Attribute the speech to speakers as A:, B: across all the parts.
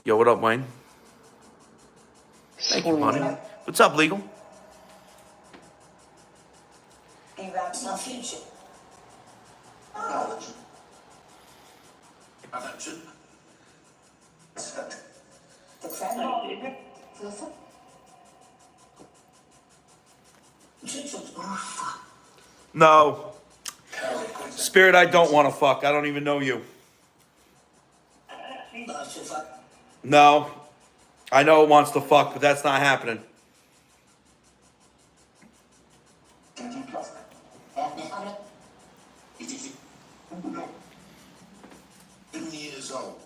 A: Yo, what up, Wayne? Thank you, buddy. What's up, Legal? No. Spirit, I don't want to fuck. I don't even know you. No. I know it wants to fuck, but that's not happening. Years old.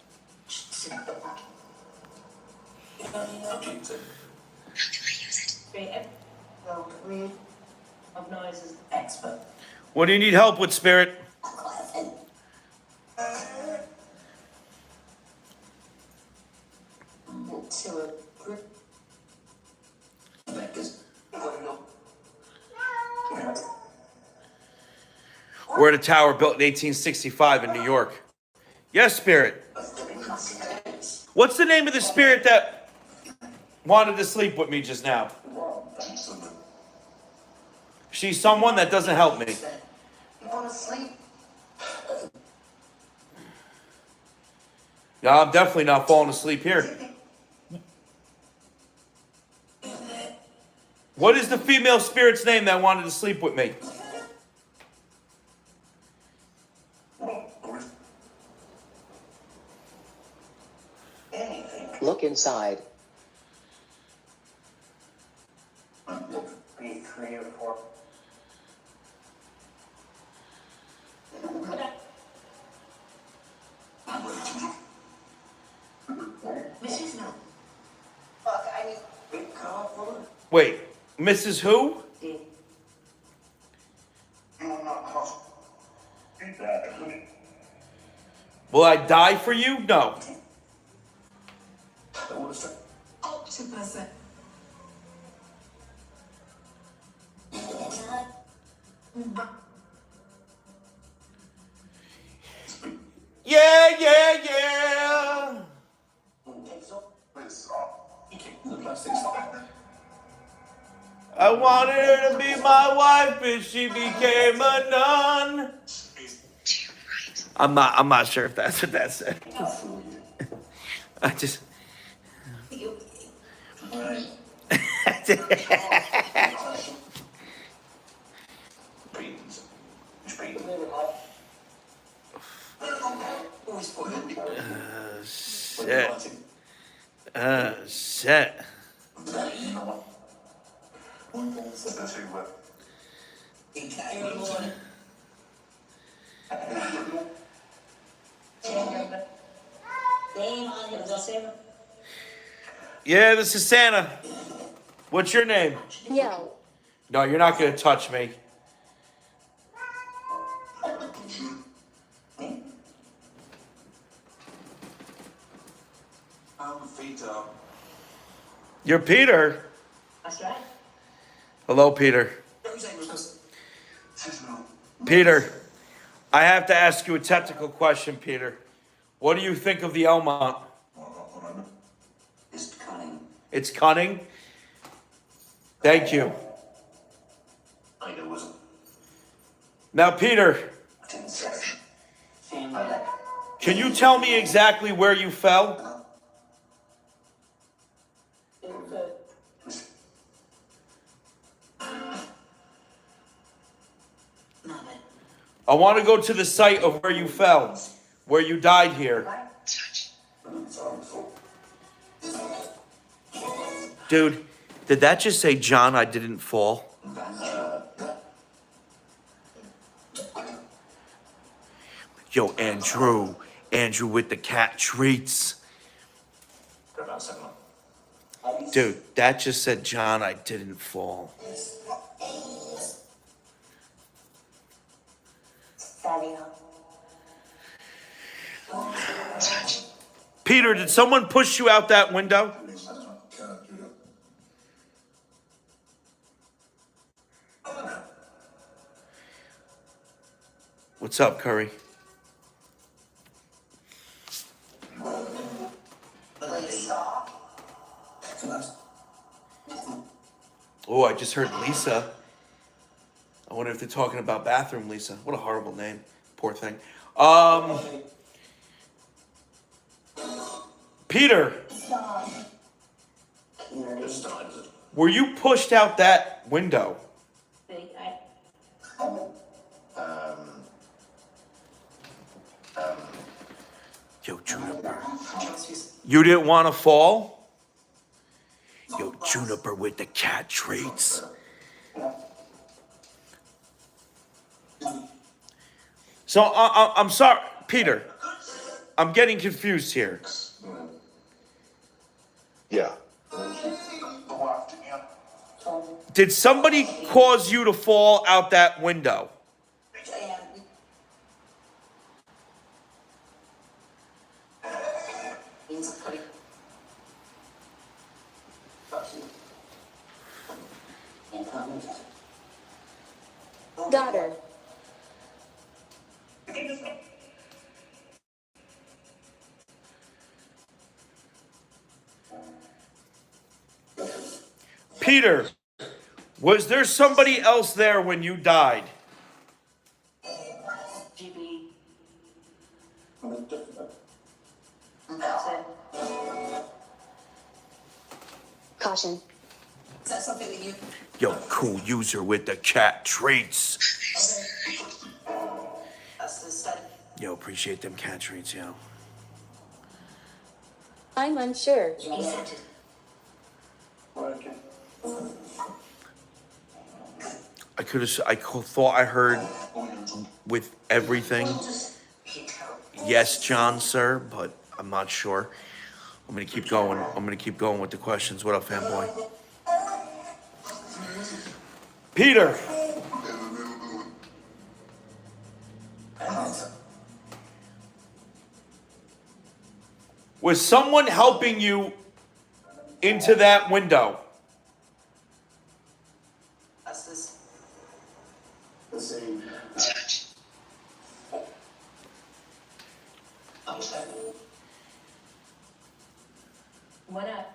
A: What do you need help with, Spirit? We're at a tower built in 1865 in New York. Yes, Spirit. What's the name of the spirit that wanted to sleep with me just now? She's someone that doesn't help me.
B: You want to sleep?
A: No, I'm definitely not falling asleep here. What is the female spirit's name that wanted to sleep with me?
C: Look inside.
B: Be 3 or 4. Mrs. No. Fuck, I mean, big car full of.
A: Wait, Mrs. Who? Will I die for you? No.
B: Octopus.
A: Yeah, yeah, yeah. I wanted her to be my wife, and she became a nun. I'm not sure if that's what that said. I just. Shit. Yeah, this is Santa. What's your name?
D: Yo.
A: No, you're not gonna touch me. You're Peter.
B: That's right.
A: Hello, Peter. Peter, I have to ask you a technical question, Peter. What do you think of the Elmont?
B: It's cunning.
A: It's cunning? Thank you.
B: I know wasn't.
A: Now, Peter, can you tell me exactly where you fell? I want to go to the site of where you fell, where you died here. Dude, did that just say, John, I didn't fall? Yo, Andrew with the cat treats. Dude, that just said, John, I didn't fall. Peter, did someone push you out that window? What's up, Curry? Oh, I just heard Lisa. I wonder if they're talking about bathroom Lisa. What a horrible name. Poor thing. Peter, were you pushed out that window? Yo, Juniper. You didn't want to fall? Yo, Juniper with the cat traits. So, I'm sorry, Peter. I'm getting confused here.
C: Yeah.
A: Did somebody cause you to fall out that window?
D: Daughter.
A: Peter, was there somebody else there when you died?
B: GB.
D: Caution.
B: Is that something that you?
A: Yo, cool user with the cat traits.
B: That's the study.
A: Yo, appreciate them cat traits, yo.
D: I'm unsure.
B: He sent it.
A: I thought I heard with everything. Yes, John, sir, but I'm not sure. I'm gonna keep going. I'm gonna keep going with the questions. What up, fanboy? Peter. Was someone helping you into that window?
B: That's this. What up?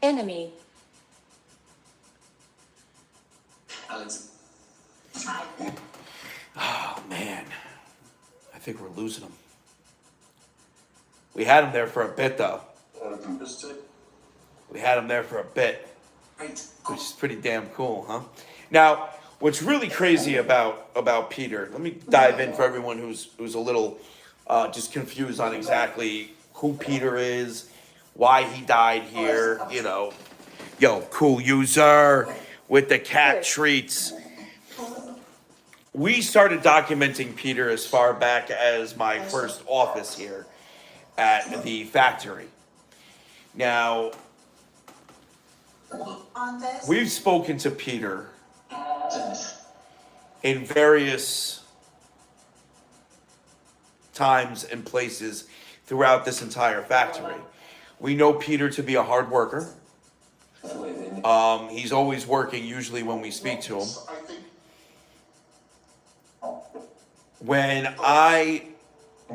D: Enemy.
A: Oh, man. I think we're losing him. We had him there for a bit, though. We had him there for a bit, which is pretty damn cool, huh? Now, what's really crazy about Peter, let me dive in for everyone who's a little just confused on exactly who Peter is, why he died here, you know. Yo, cool user with the cat treats. We started documenting Peter as far back as my first office here at the factory. Now,
B: On this.
A: we've spoken to Peter in various times and places throughout this entire factory. We know Peter to be a hard worker. He's always working, usually when we speak to him. When I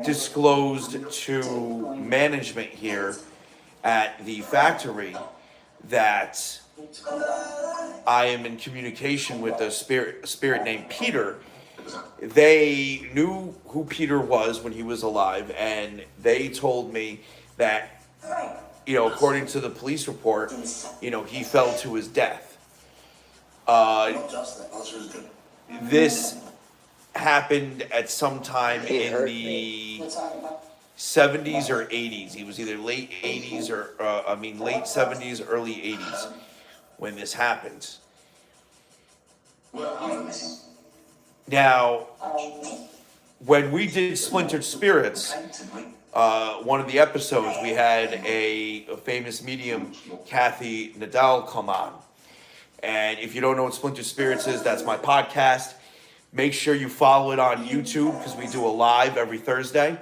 A: disclosed to management here at the factory that I am in communication with a spirit named Peter, they knew who Peter was when he was alive, and they told me that, you know, according to the police report, you know, he fell to his death. This happened at some time in the 70s or 80s. He was either late 80s or, late 70s, early 80s when this happened. Now, when we did Splintered Spirits, one of the episodes, we had a famous medium, Kathy Nadal, come on. And if you don't know what Splintered Spirits is, that's my podcast. Make sure you follow it on YouTube because we do a live every Thursday.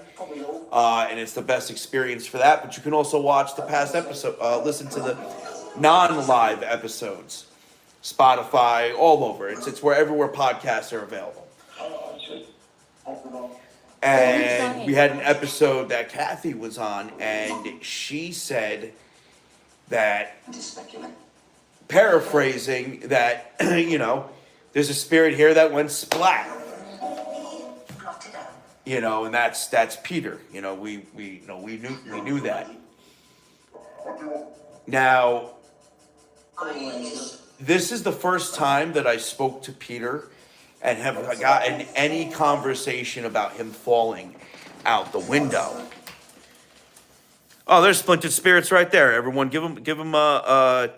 A: And it's the best experience for that. But you can also watch the past episode, listen to the non-live episodes. Spotify, all over. It's wherever podcasts are available. And we had an episode that Kathy was on, and she said that, paraphrasing, that, there's a spirit here that went splat. And that's Peter. We knew that. Now, this is the first time that I spoke to Peter and have gotten any conversation about him falling out the window. Oh, there's Splintered Spirits right there. Everyone, give him a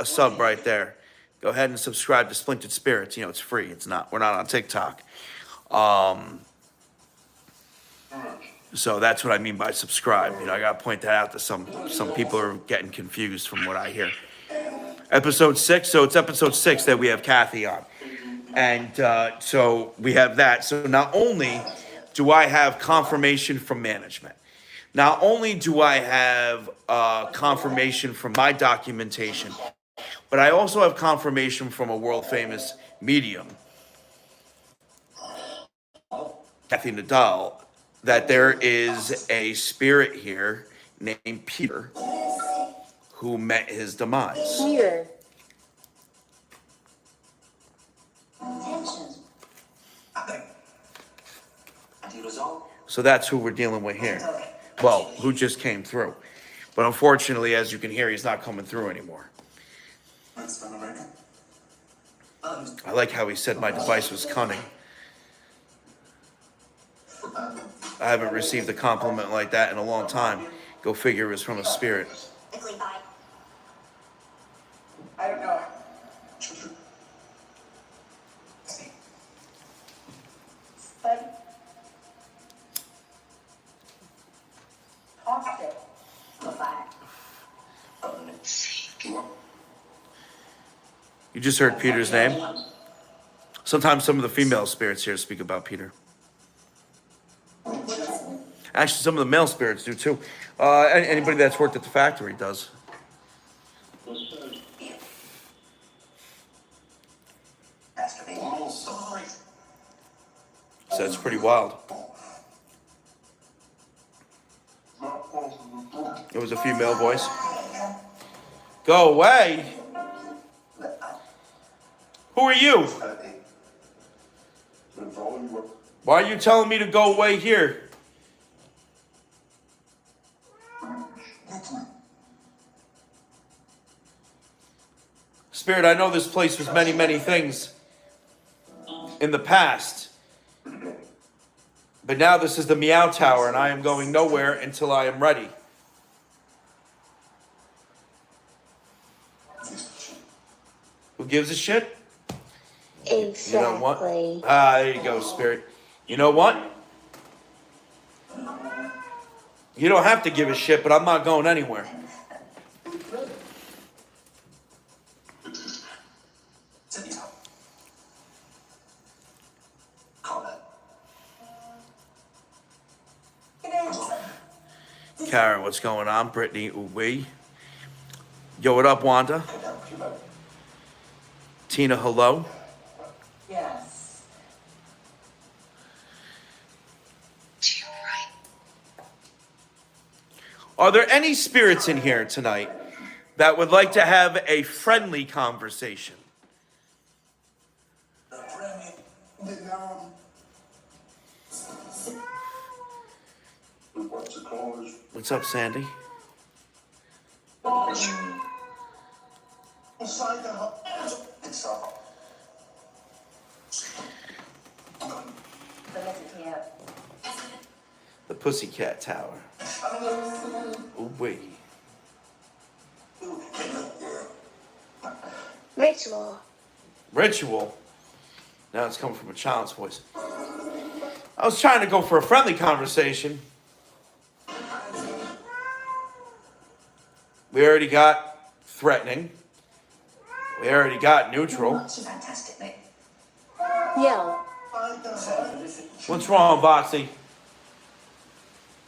A: sub right there. Go ahead and subscribe to Splintered Spirits. It's free. We're not on TikTok. So that's what I mean by subscribe. I gotta point that out to some people are getting confused from what I hear. Episode 6. So it's episode 6 that we have Kathy on. And so we have that. So not only do I have confirmation from management, not only do I have confirmation from my documentation, but I also have confirmation from a world famous medium, Kathy Nadal, that there is a spirit here named Peter who met his demise.
D: Peter.
A: So that's who we're dealing with here. Well, who just came through. But unfortunately, as you can hear, he's not coming through anymore. I like how he said my device was cunning. I haven't received a compliment like that in a long time. Go figure it was from a spirit.
B: I don't know. But positive.
A: You just heard Peter's name. Sometimes some of the female spirits here speak about Peter. Actually, some of the male spirits do too. Anybody that's worked at the factory does. So it's pretty wild. It was a female voice. Go away. Who are you? Why are you telling me to go away here? Spirit, I know this place was many, many things in the past. But now this is the Meow Tower, and I am going nowhere until I am ready. Who gives a shit?
D: Exactly.
A: You know what? There you go, Spirit. You know what? You don't have to give a shit, but I'm not going anywhere. Karen, what's going on? Brittany, we. Yo, what up, Wanda? Tina, hello.
B: Yes.
A: Are there any spirits in here tonight that would like to have a friendly conversation? What's up, Sandy? The Pussycat Tower. Ooh, wait.
D: Ritual.
A: Ritual? Now it's coming from a child's voice. I was trying to go for a friendly conversation. We already got threatening. We already got neutral.
D: Yell.
A: What's wrong, Boxy?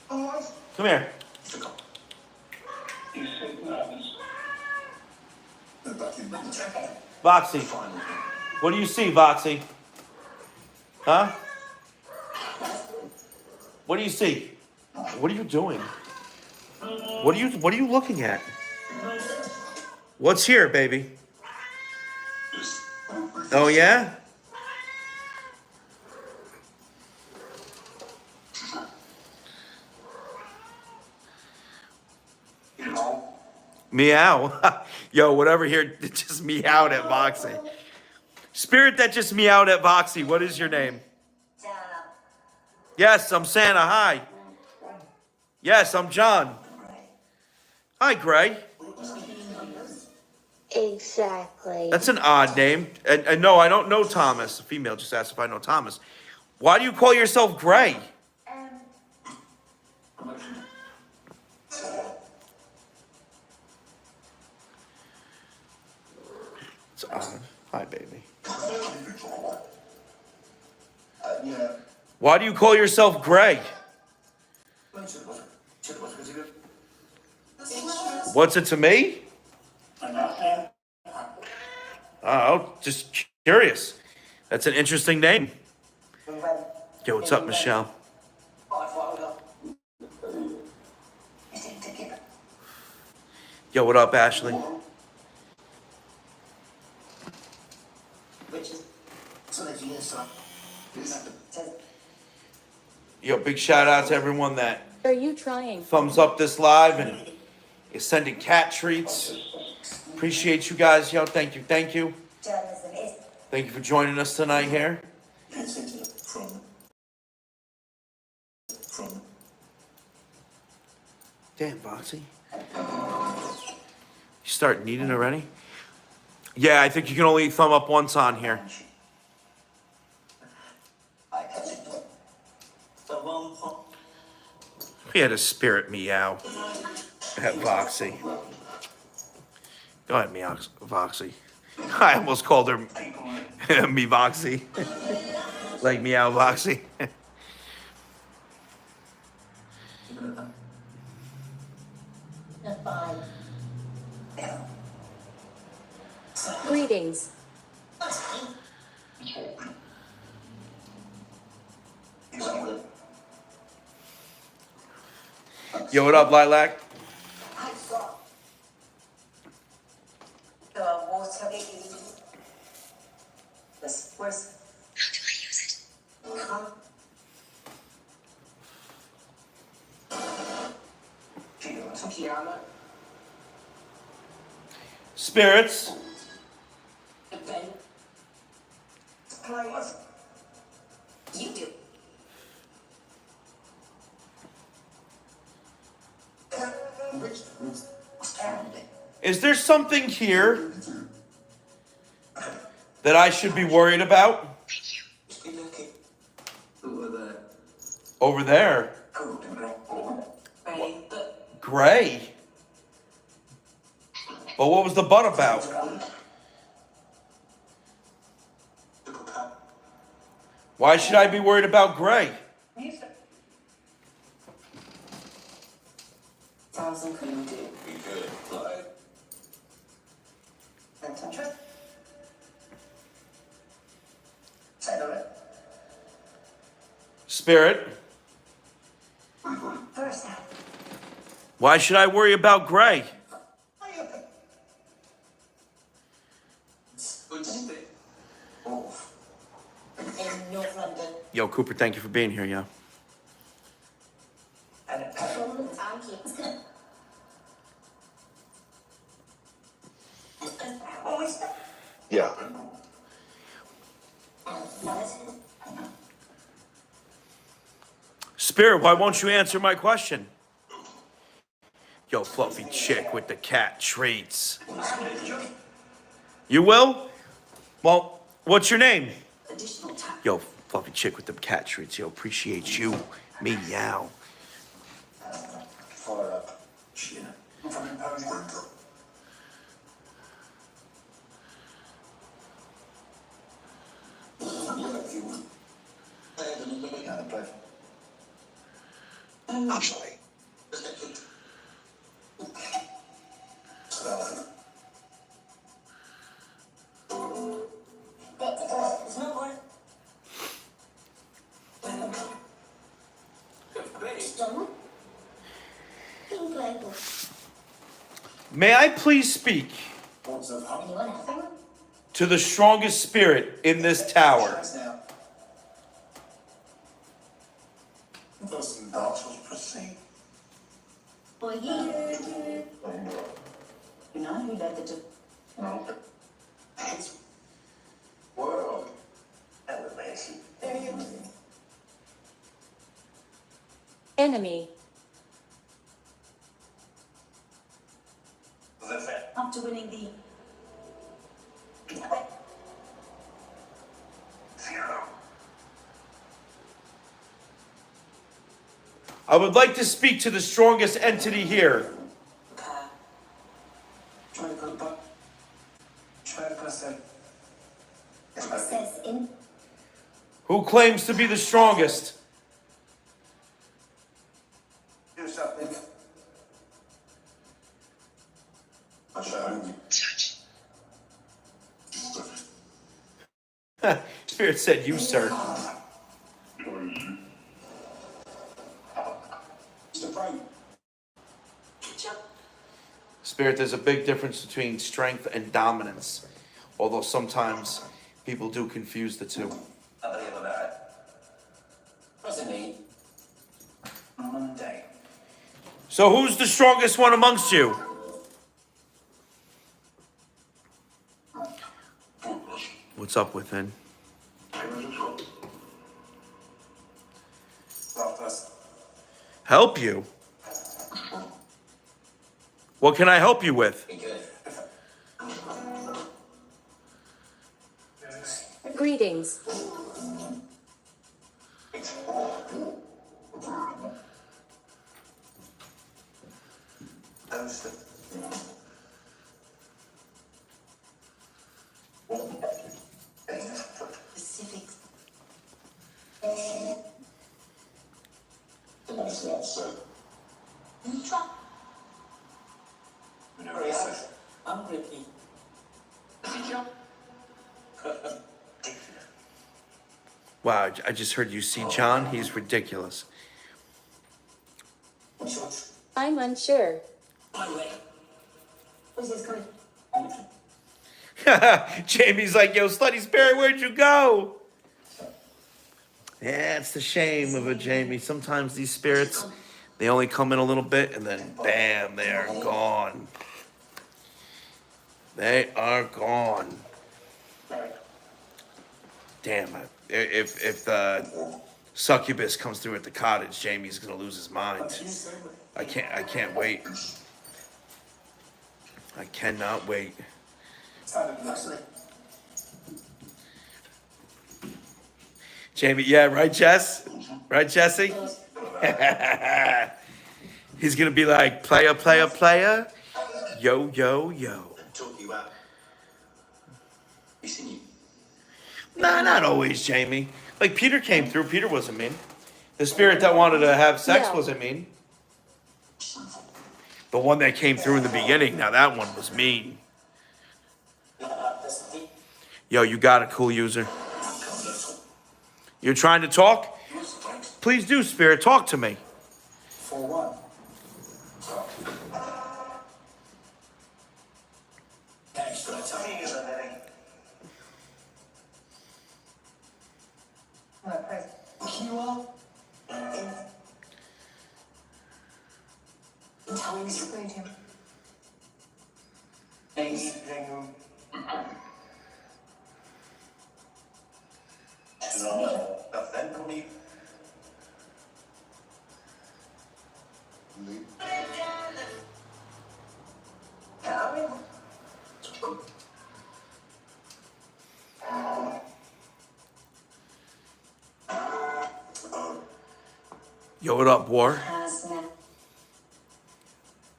A: Come here. Boxy. What do you see, Boxy? Huh? What do you see? What are you doing? What are you looking at? What's here, baby? Oh yeah? Meow. Yo, whatever here just meowed at Voxy. Spirit that just meowed at Voxy, what is your name?
B: Santa.
A: Yes, I'm Santa. Hi. Yes, I'm John. Hi, Gray.
D: Exactly.
A: That's an odd name. And no, I don't know Thomas. The female just asked if I know Thomas. Why do you call yourself Gray? It's odd. Hi, baby.
C: Yeah.
A: Why do you call yourself Gray? What's it to me? Oh, just curious. That's an interesting name. Yo, what's up, Michelle? Yo, what up, Ashley? Yo, big shout out to everyone that
E: Are you trying?
A: thumbs up this live and is sending cat treats. Appreciate you guys, yo. Thank you, thank you.
B: Journalism is
A: Thank you for joining us tonight here. Damn, Voxy. You start needing already? Yeah, I think you can only thumb up once on here. We had a spirit meow at Voxy. Go ahead, meow, Voxy. I almost called her me Voxy. Like meow Voxy.
E: Greetings.
A: Yo, what up, Lilac?
B: I saw the water. This where's huh? Kiana.
A: Spirits.
B: Ben. Clients. You do.
A: Is there something here that I should be worried about? Over there. Gray. But what was the butt about? Why should I be worried about Gray?
B: Thousand couldn't do.
A: Spirit.
B: First,
A: Why should I worry about Gray?
B: in North London.
A: Yo, Cooper, thank you for being here, yo.
B: And a performance and kids. Always.
C: Yeah.
A: Spirit, why won't you answer my question? Yo, fluffy chick with the cat treats. You will? Well, what's your name?
B: Additional time.
A: Yo, fluffy chick with the cat treats. Yo, appreciate you. Meow.
C: Fire up. Actually.
B: There's no more.
A: May I please speak to the strongest spirit in this tower?
C: Those dogs will proceed.
B: You know, you let the
C: No. It's world elevation.
E: Enemy.
C: That's it.
B: after winning the
C: Zero.
A: I would like to speak to the strongest entity here.
C: Try to put back. Try to press it.
B: success in
A: Who claims to be the strongest?
C: Do something.
A: Spirit said you, sir. Spirit, there's a big difference between strength and dominance. Although sometimes people do confuse the two.
C: Presently, Monday.
A: So who's the strongest one amongst you? What's up within? Help you? What can I help you with?
E: Greetings.
B: specifics. I'm Ricky.
A: Wow, I just heard you see John. He's ridiculous.
E: I'm unsure.
B: Who's this coming?
A: Jamie's like, yo, Slutty Spirit, where'd you go? Yeah, it's the shame of it, Jamie. Sometimes these spirits, they only come in a little bit and then bam, they are gone. They are gone. Damn, if the succubus comes through at the cottage, Jamie's gonna lose his mind. I can't wait. I cannot wait. Jamie, yeah, right, Jess? Right, Jesse? He's gonna be like, player, player, player. Yo, yo, yo.
C: Talking about. You seen you?
A: Nah, not always, Jamie. Like, Peter came through. Peter wasn't mean. The spirit that wanted to have sex
E: Yeah.
A: wasn't mean. The one that came through in the beginning, now that one was mean. Yo, you got it, cool user. You're trying to talk? Please do, spirit. Talk to me.
C: For what? Thanks for the time. You are?
B: Tell me to read him.
C: Anything. No, nothing for me.
A: Yo, what up, War?
B: Has now.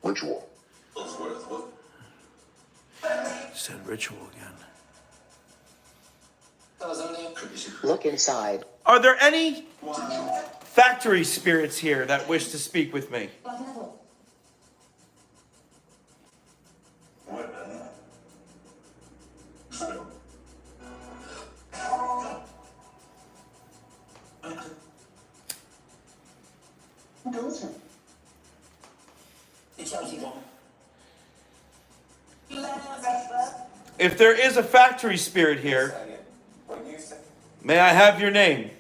C: Ritual.
A: Said ritual again.
F: Look inside.
A: Are there any factory spirits here that wish to speak with me? If there is a factory spirit here, may I have your name?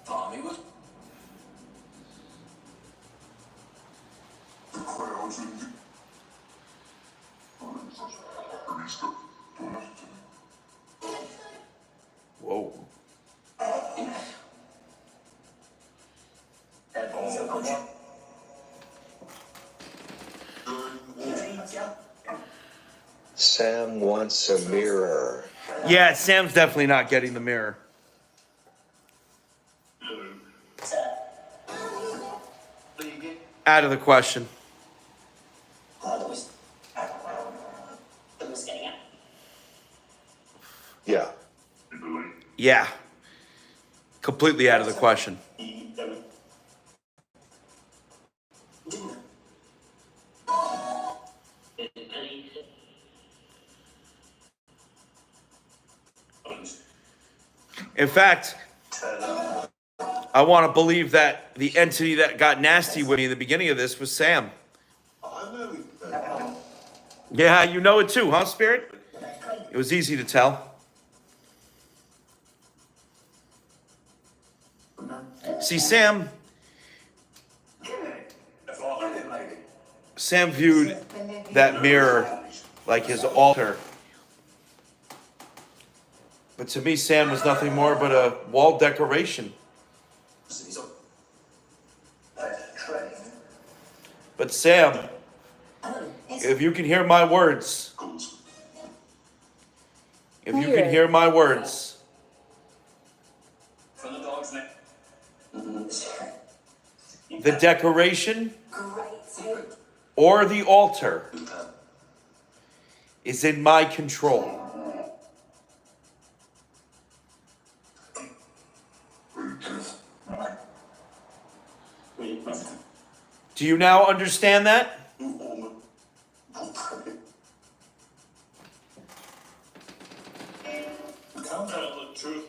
C: Tommy was.
A: Whoa.
F: Sam wants a mirror.
A: Yeah, Sam's definitely not getting the mirror. Out of the question.
F: Yeah.
A: Yeah. Completely out of the question. In fact, I want to believe that the entity that got nasty with me in the beginning of this was Sam. Yeah, you know it too, huh, Spirit? It was easy to tell. See, Sam viewed that mirror like his altar. But to me, Sam was nothing more but a wall decoration. But Sam, if you can hear my words, if you can hear my words,
C: From the dog's neck.
A: the decoration or the altar is in my control. Do you now understand that?
C: Come tell the truth.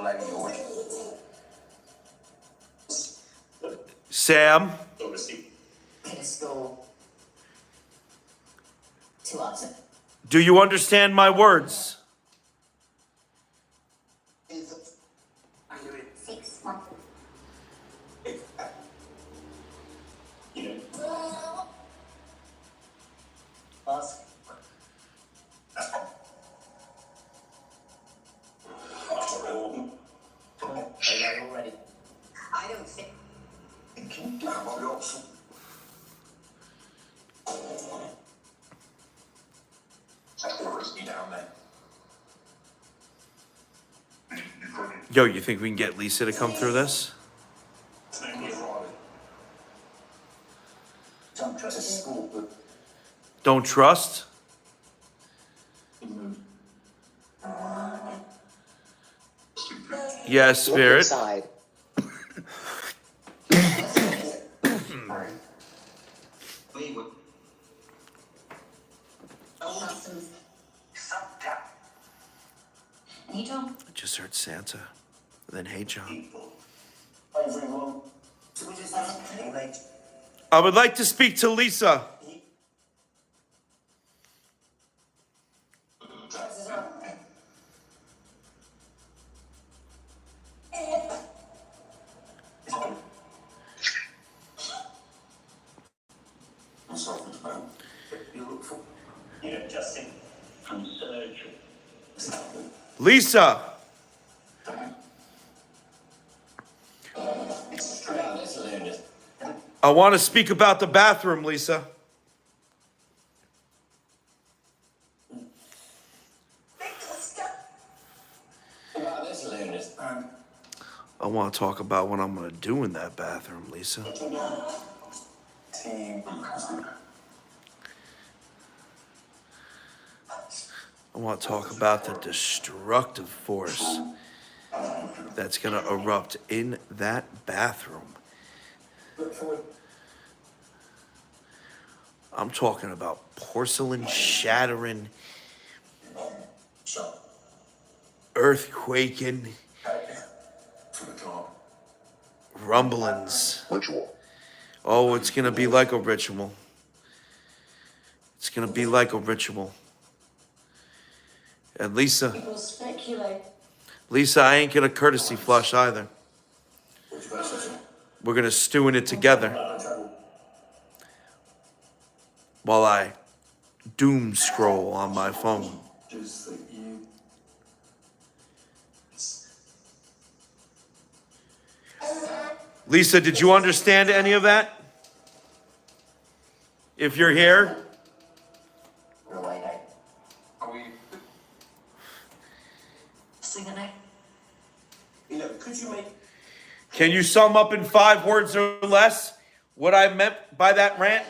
C: Like yours.
A: Sam,
C: Oversee.
B: Let's go to us.
A: do you understand my words?
B: 6 months. Ask. Already. I don't think.
A: Yo, you think we can get Lisa to come through this?
C: Don't trust the school, but
A: Don't trust? Yes,
F: Look
A: Spirit.
F: inside.
C: we would.
B: Hey, John.
A: I just heard Santa. And then, hey, John.
C: Everyone. So we just have to like.
A: I would like to speak to Lisa.
C: You look for. Yeah, Justin. I'm searching.
A: Lisa! I want to speak about the bathroom, Lisa.
C: About this, Lunas.
A: I want to talk about what I'm going to do in that bathroom, Lisa.
C: Team.
A: I want to talk about the destructive force that's going to erupt in that bathroom. I'm talking about porcelain shattering,
C: So,
A: earthquaking,
C: from the top.
A: rumblings.
F: Ritual.
A: Oh, it's gonna be like a ritual. It's gonna be like a ritual. And Lisa,
B: People speculate.
A: I ain't gonna courtesy flush either.
C: What you got, sister?
A: We're gonna stew in it together while I doom scroll on my phone.
C: Just that you.
A: Lisa, did you understand any of that? If you're here,
B: Real white eye.
C: Are we?
B: Sing a night.
C: Could you make?
A: can you sum up in 5 words or less what I meant by that rant?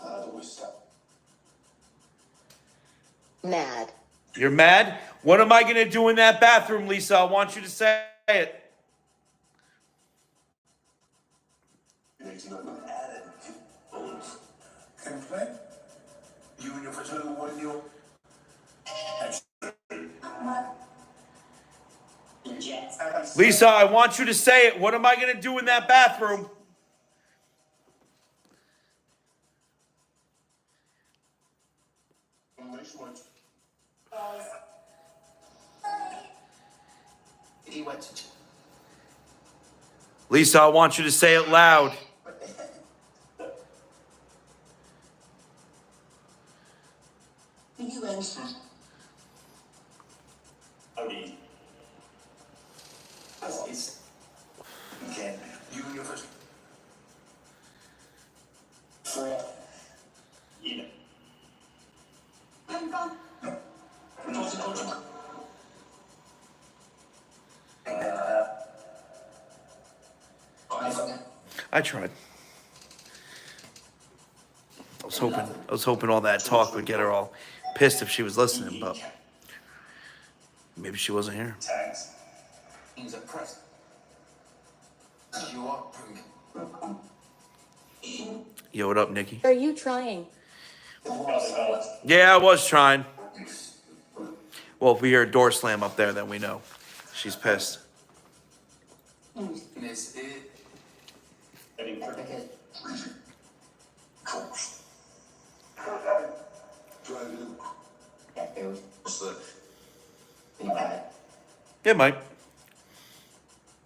C: How do we stop?
D: Mad.
A: You're mad? What am I gonna do in that bathroom, Lisa? I want you to say it.
C: You need to know what added bonus. Can play? You and your fraternal one, you.
B: Jets.
A: Lisa, I want you to say it. What am I gonna do in that bathroom?
C: He went to.
A: Lisa, I want you to say it loud.
B: You answer.
C: I mean, it's. You can. You and your first. Forever. You know.
B: I'm gone.
A: I tried. I was hoping all that talk would get her all pissed if she was listening, but maybe she wasn't here.
C: Tags. Means a present. You are bringing.
A: Yo, what up, Nikki?
E: Are you trying?
A: Yeah, I was trying. Well, if we hear a door slam up there, then we know she's pissed.
C: Miss it. What's that?
A: Yeah, Mike.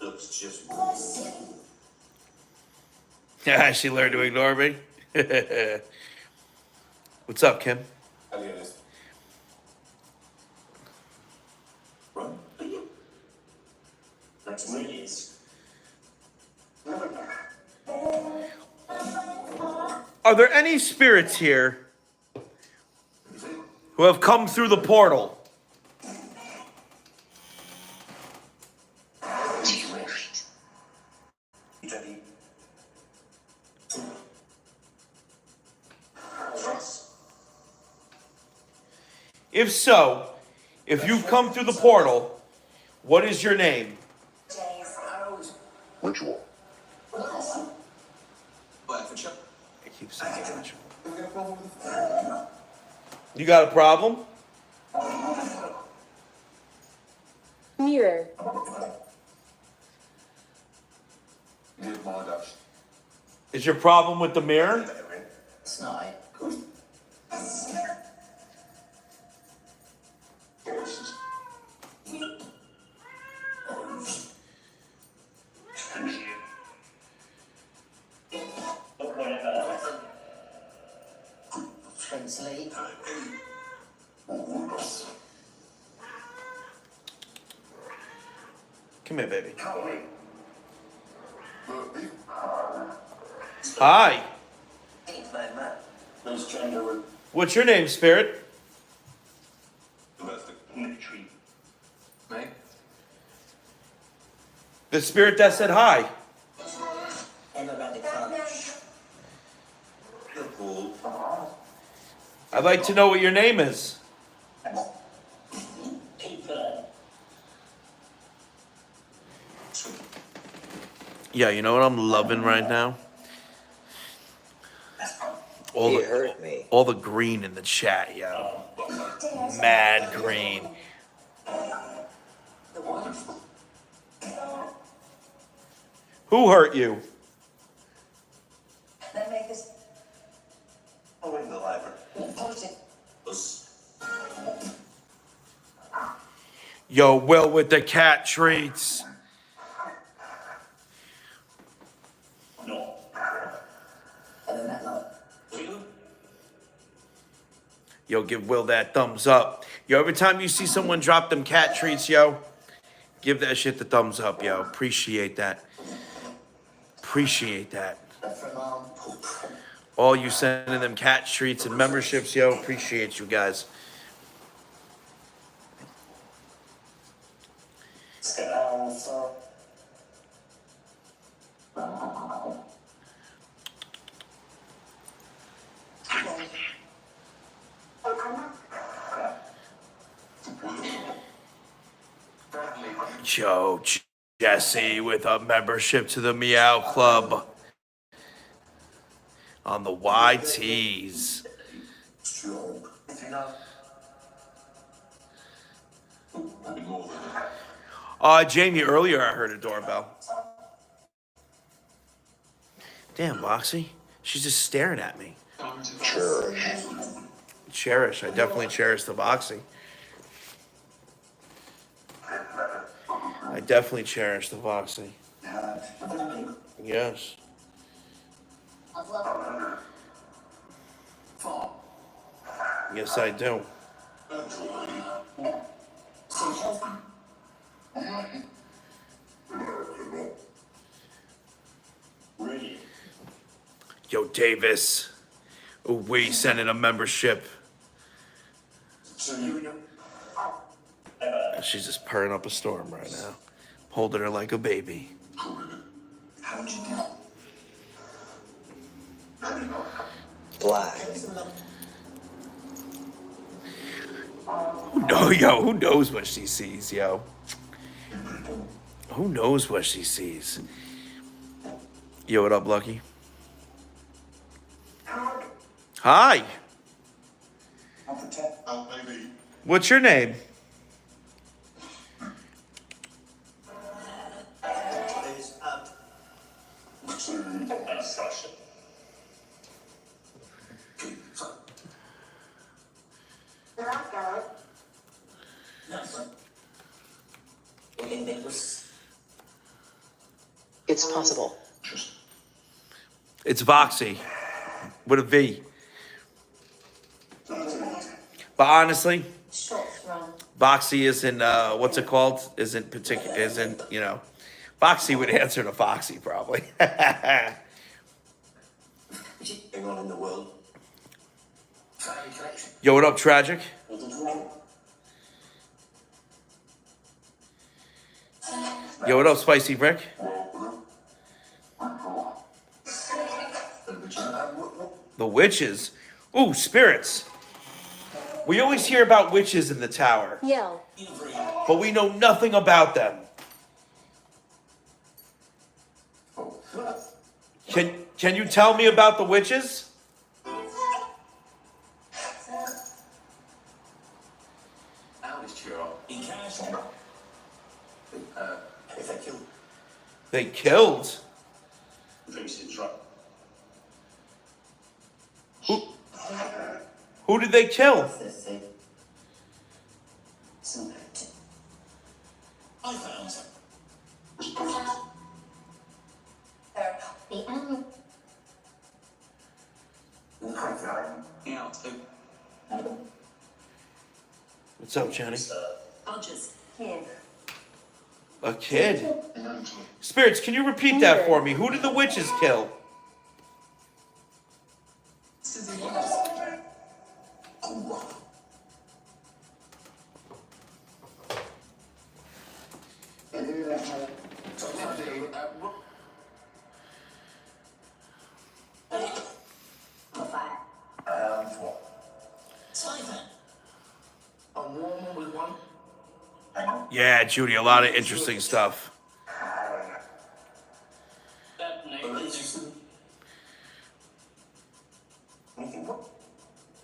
C: Looks just.
A: Yeah, she learned to ignore me. What's up, Kim?
C: Run. That's what it is.
A: Are there any spirits here who have come through the portal? If so, if you've come through the portal, what is your name?
F: Ritual.
C: Black for Chuck.
A: I keep saying ritual. You got a problem?
E: Mirror.
C: Did my Dutch.
A: Is your problem with the mirror?
B: It's not. Translate.
A: Come here, baby. Hi.
C: Those gender were
A: What's your name, spirit?
C: domestic tree. Meg?
A: The spirit that said hi.
B: And around the college.
C: You're cool.
A: I'd like to know what your name is.
B: People.
A: Yeah, you know what I'm loving right now? All
F: He
A: the,
F: hurt me.
A: all the green in the chat, yo. Mad green.
B: The one.
A: Who hurt you?
B: Then make this.
C: Oh, in the library.
B: Post it.
A: Yo, Will with the cat treats.
C: No.
B: And then that note.
A: Yo, give Will that thumbs up. Yo, every time you see someone drop them cat treats, yo, give that shit the thumbs up, yo. Appreciate that. Appreciate that.
B: From
A: All you sending them cat treats and memberships, yo. Appreciate you guys.
B: so.
A: Yo, Jesse with a membership to the Meow Club on the YTs.
C: Strong. You know. More than that.
A: Jamie, earlier I heard a doorbell. Damn, Boxy. She's just staring at me.
F: Sure.
A: Cherish. I definitely cherish the Boxy. I definitely cherish the Voxy. Yes. Yes, I do.
C: Really?
A: Yo, Davis. We sending a membership.
C: So you know.
A: She's just purring up a storm right now. Holding her like a baby.
C: How'd you do?
F: Black.
A: Who knows what she sees, yo? Who knows what she sees? Yo, what up, Lucky? Hi.
C: I'll protect. Maybe.
A: What's your name?
G: It's possible.
A: It's Voxy with a V. But honestly, Voxy isn't what's it called? Isn't particular? Isn't Voxy would answer to Foxy probably.
C: Going on in the world. Family connection.
A: Yo, what up, Tragic? Yo, what up, Spicy Brick? The witches. Ooh, spirits. We always hear about witches in the tower,
E: Yo.
A: but we know nothing about them. Can you tell me about the witches?
C: If they kill.
A: They killed. Who did they kill?
C: I found some.
A: What's up, Jenny?
B: Hodges. Kid.
A: A kid? Spirits, can you repeat that for me? Who did the witches kill? Yeah, Judy, a lot of interesting stuff.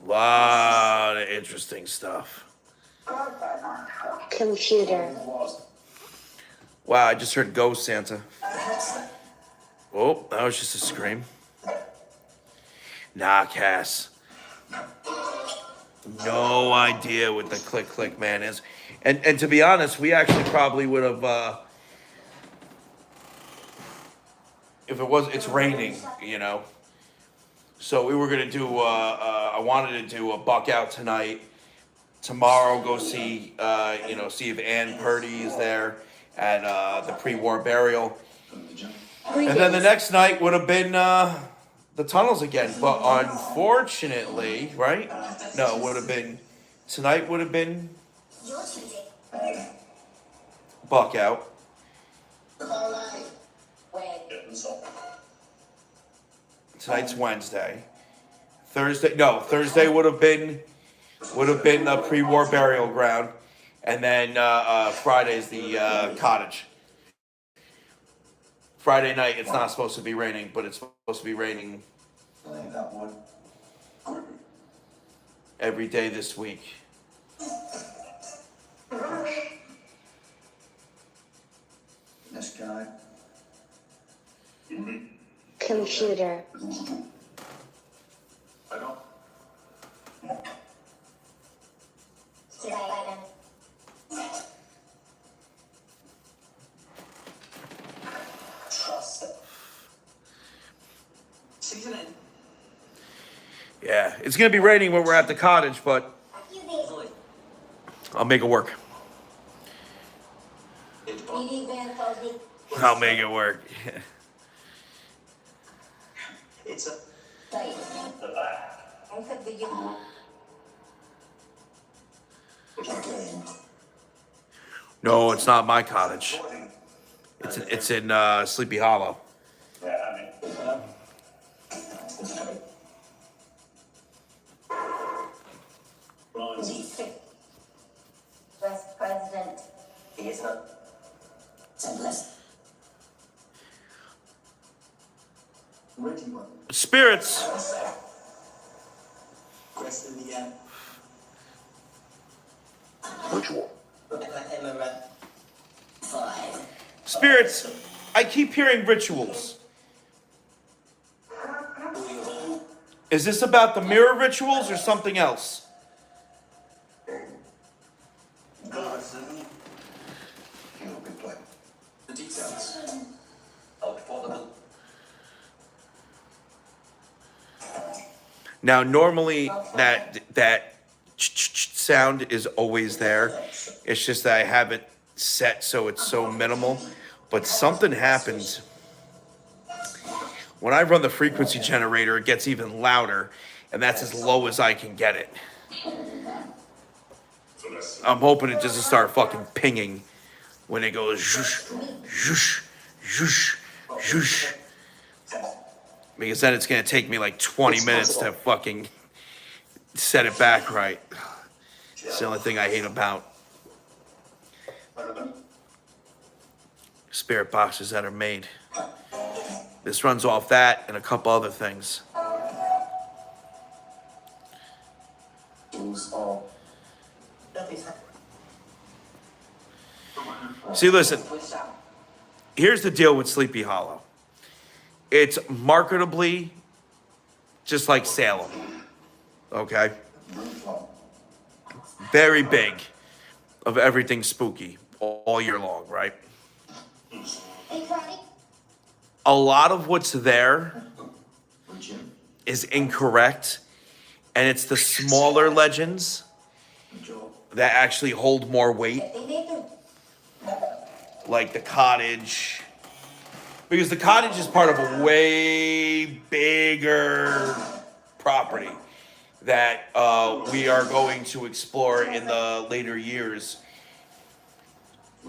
A: Lot of interesting stuff.
D: computer,
A: Wow, I just heard "Go Santa." Oh, that was just a scream. Nah, Cass. No idea what the click click man is. And to be honest, we actually probably would have if it was it's raining, you know. So we were gonna do I wanted to do a buck out tonight. Tomorrow go see see if Ann Purdy is there at the pre-war burial. And then the next night would have been the tunnels again. But unfortunately, right? No, it would have been tonight would have been
B: You're choosing.
A: buck out.
B: When?
A: Tonight's Wednesday. Thursday would have been the pre-war burial ground, and then Friday's the cottage. Friday night, it's not supposed to be raining, but it's supposed to be raining
C: That one.
A: every day this week.
C: This guy.
D: computer,
C: I don't.
B: Trust. Season in.
A: Yeah, it's gonna be raining when we're at the cottage, but
B: Easily.
A: I'll make it work. I'll make it work.
B: It's a.
A: No, it's not my cottage. It's in Sleepy Hollow.
E: Vice President.
B: He is not. Simplest.
C: Where do you want?
A: Spirits.
B: Rest in the end.
F: Ritual.
B: Five.
A: Spirits. I keep hearing rituals. Is this about the mirror rituals or something else?
C: Good play.
B: The details. Out for the.
A: Now, normally that sound is always there. It's just that I have it set so it's so minimal. But something happens when I run the frequency generator. It gets even louder, and that's as low as I can get it. I'm hoping it doesn't start fucking pinging when it goes zhoosh, zhoosh, zhoosh, zhoosh. Because then it's gonna take me like 20 minutes to fucking set it back right. It's the only thing I hate about spirit boxes that are made. This runs off that and a couple other things. See, listen, here's the deal with Sleepy Hollow. It's marketably just like Salem, okay? Very big of everything spooky all year long, right? A lot of what's there is incorrect, and it's the smaller legends that actually hold more weight, like the cottage. Because the cottage is part of a way bigger property that we are going to explore in the later years.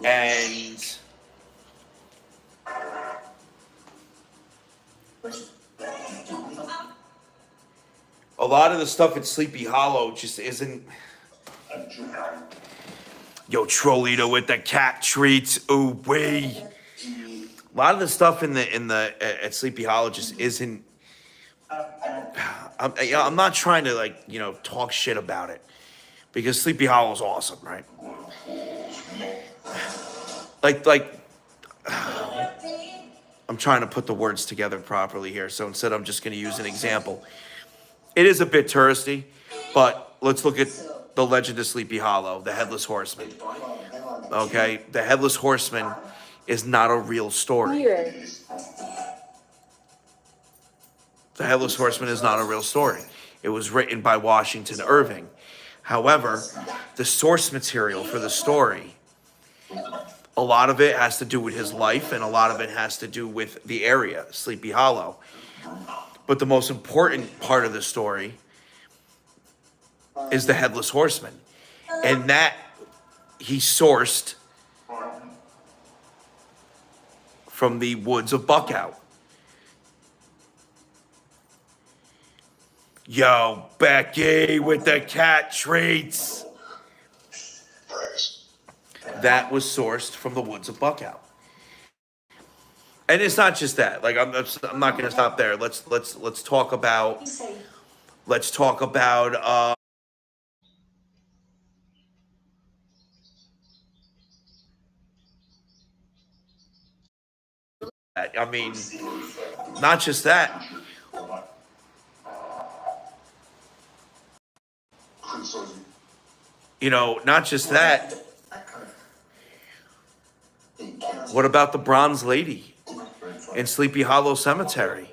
A: And a lot of the stuff at Sleepy Hollow just isn't. Yo, Trollito with the cat treats. Ooh, wee. A lot of the stuff in the at Sleepy Hollow just isn't. I'm not trying to like, talk shit about it because Sleepy Hollow is awesome, right? Like, I'm trying to put the words together properly here. So instead, I'm just going to use an example. It is a bit touristy, but let's look at the Legend of Sleepy Hollow, the Headless Horseman. Okay, the Headless Horseman is not a real story.
D: Mirror.
A: The Headless Horseman is not a real story. It was written by Washington Irving. However, the source material for the story, a lot of it has to do with his life and a lot of it has to do with the area, Sleepy Hollow. But the most important part of the story is the Headless Horseman. And that he sourced from the woods of Buckout. Yo, Becky with the cat treats. That was sourced from the woods of Buckout. And it's not just that. Like I'm not going to stop there. Let's talk about I mean, not just that. Not just that. What about the Bronze Lady in Sleepy Hollow Cemetery?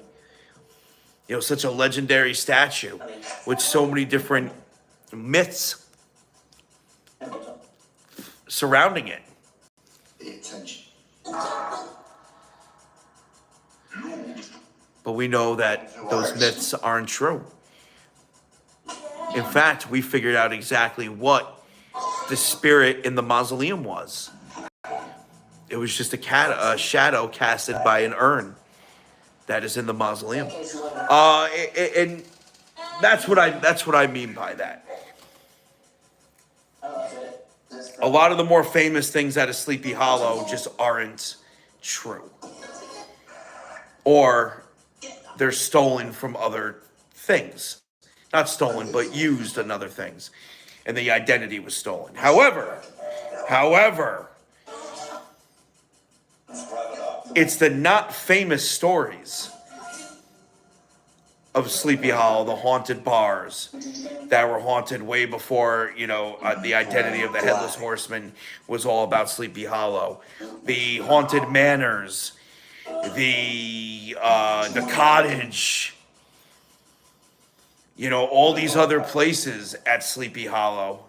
A: Such a legendary statue with so many different myths surrounding it. But we know that those myths aren't true. In fact, we figured out exactly what the spirit in the mausoleum was. It was just a shadow casted by an urn that is in the mausoleum. And that's what I mean by that. A lot of the more famous things out of Sleepy Hollow just aren't true. Or they're stolen from other things. Not stolen, but used in other things. And the identity was stolen. However, it's the not famous stories of Sleepy Hollow, the haunted bars that were haunted way before, the identity of the Headless Horseman was all about Sleepy Hollow. The haunted manors, the cottage, all these other places at Sleepy Hollow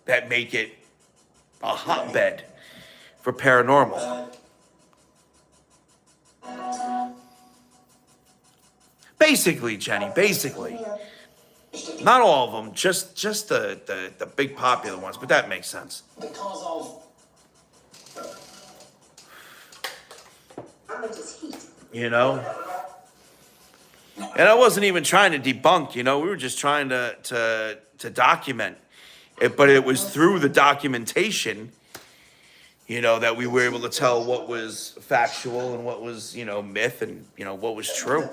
A: that make it a hotbed for paranormal. Basically, Jenny, basically. Not all of them, just the big popular ones, but that makes sense.
B: Because of
A: And I wasn't even trying to debunk, we were just trying to document it, but it was through the documentation, that we were able to tell what was factual and what was, myth and, what was true.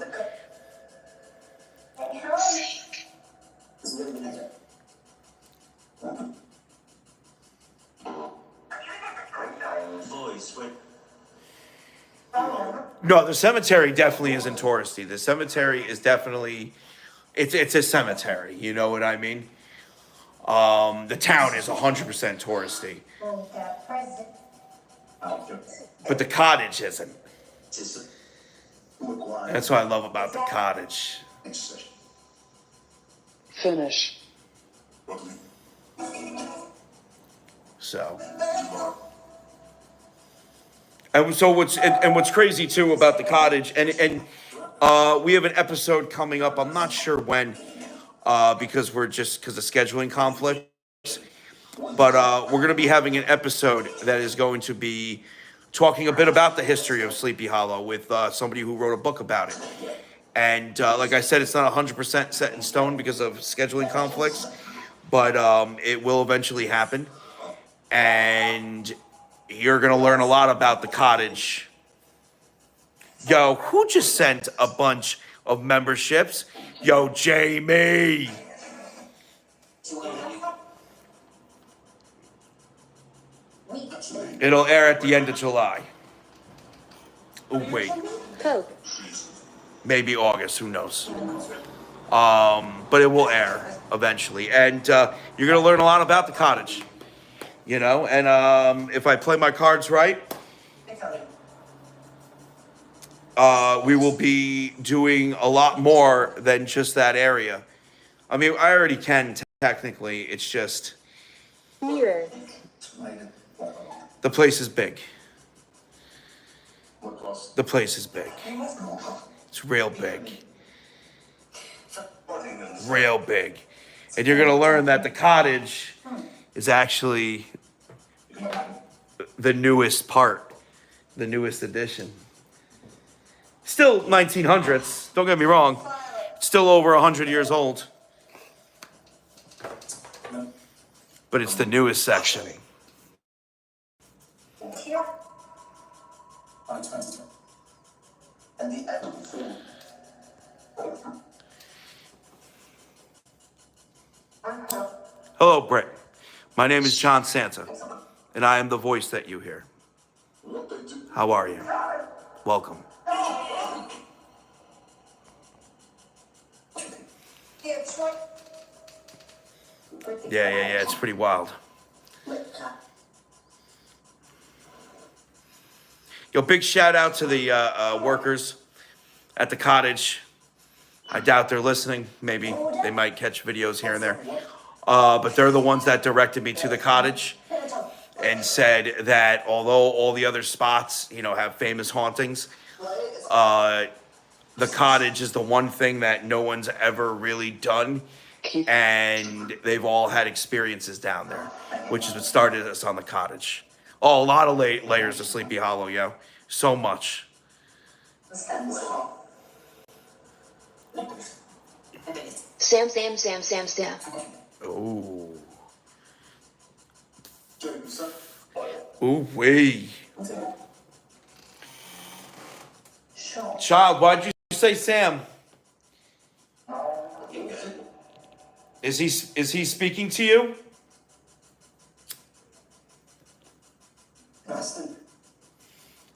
A: No, the cemetery definitely isn't touristy. The cemetery is definitely, it's a cemetery. You know what I mean? The town is 100% touristy, but the cottage isn't. That's what I love about the cottage.
G: Finish.
A: So. And so what's crazy too about the cottage, and we have an episode coming up. I'm not sure when, because of scheduling conflicts. But we're gonna be having an episode that is going to be talking a bit about the history of Sleepy Hollow with somebody who wrote a book about it. And like I said, it's not 100% set in stone because of scheduling conflicts, but it will eventually happen. And you're going to learn a lot about the cottage. Yo, who just sent a bunch of memberships. Yo, Jamie. It'll air at the end of July. Oh, wait.
D: Coke.
A: Maybe August, who knows? But it will air eventually. And you're going to learn a lot about the cottage. You know, and if I play my cards right, we will be doing a lot more than just that area. I mean, I already can technically. It's just
D: Mirror.
A: the place is big.
C: What cost?
A: The place is big. It's real big. Real big. And you're going to learn that the cottage is actually the newest part, the newest addition. Still 1900s, don't get me wrong. It's still over 100 years old. But it's the newest section.
C: And the
A: Hello, Brett. My name is John Santa, and I am the voice that you hear. How are you? Welcome. Yeah, it's pretty wild. Yo, big shout out to the workers at the cottage. I doubt they're listening. Maybe they might catch videos here and there. But they're the ones that directed me to the cottage and said that although all the other spots, you know, have famous hauntings, the cottage is the one thing that no one's ever really done. And they've all had experiences down there, which is what started us on the cottage. Oh, a lot of layers of Sleepy Hollow, yo. So much.
D: Sam.
A: Ooh. Ooh, wee. Child, why'd you say Sam? Is he speaking to you?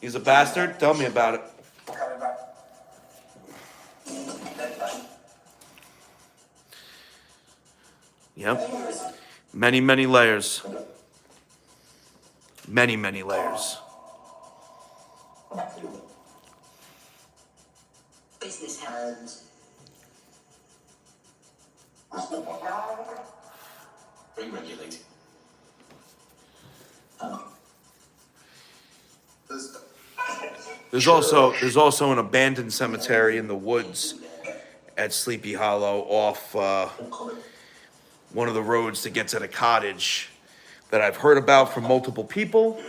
A: He's a bastard? Tell me about it. Yep. Many, many layers. Many, many layers.
B: Business hands.
C: Ring regulated.
A: There's also an abandoned cemetery in the woods at Sleepy Hollow off one of the roads to get to the cottage that I've heard about from multiple people.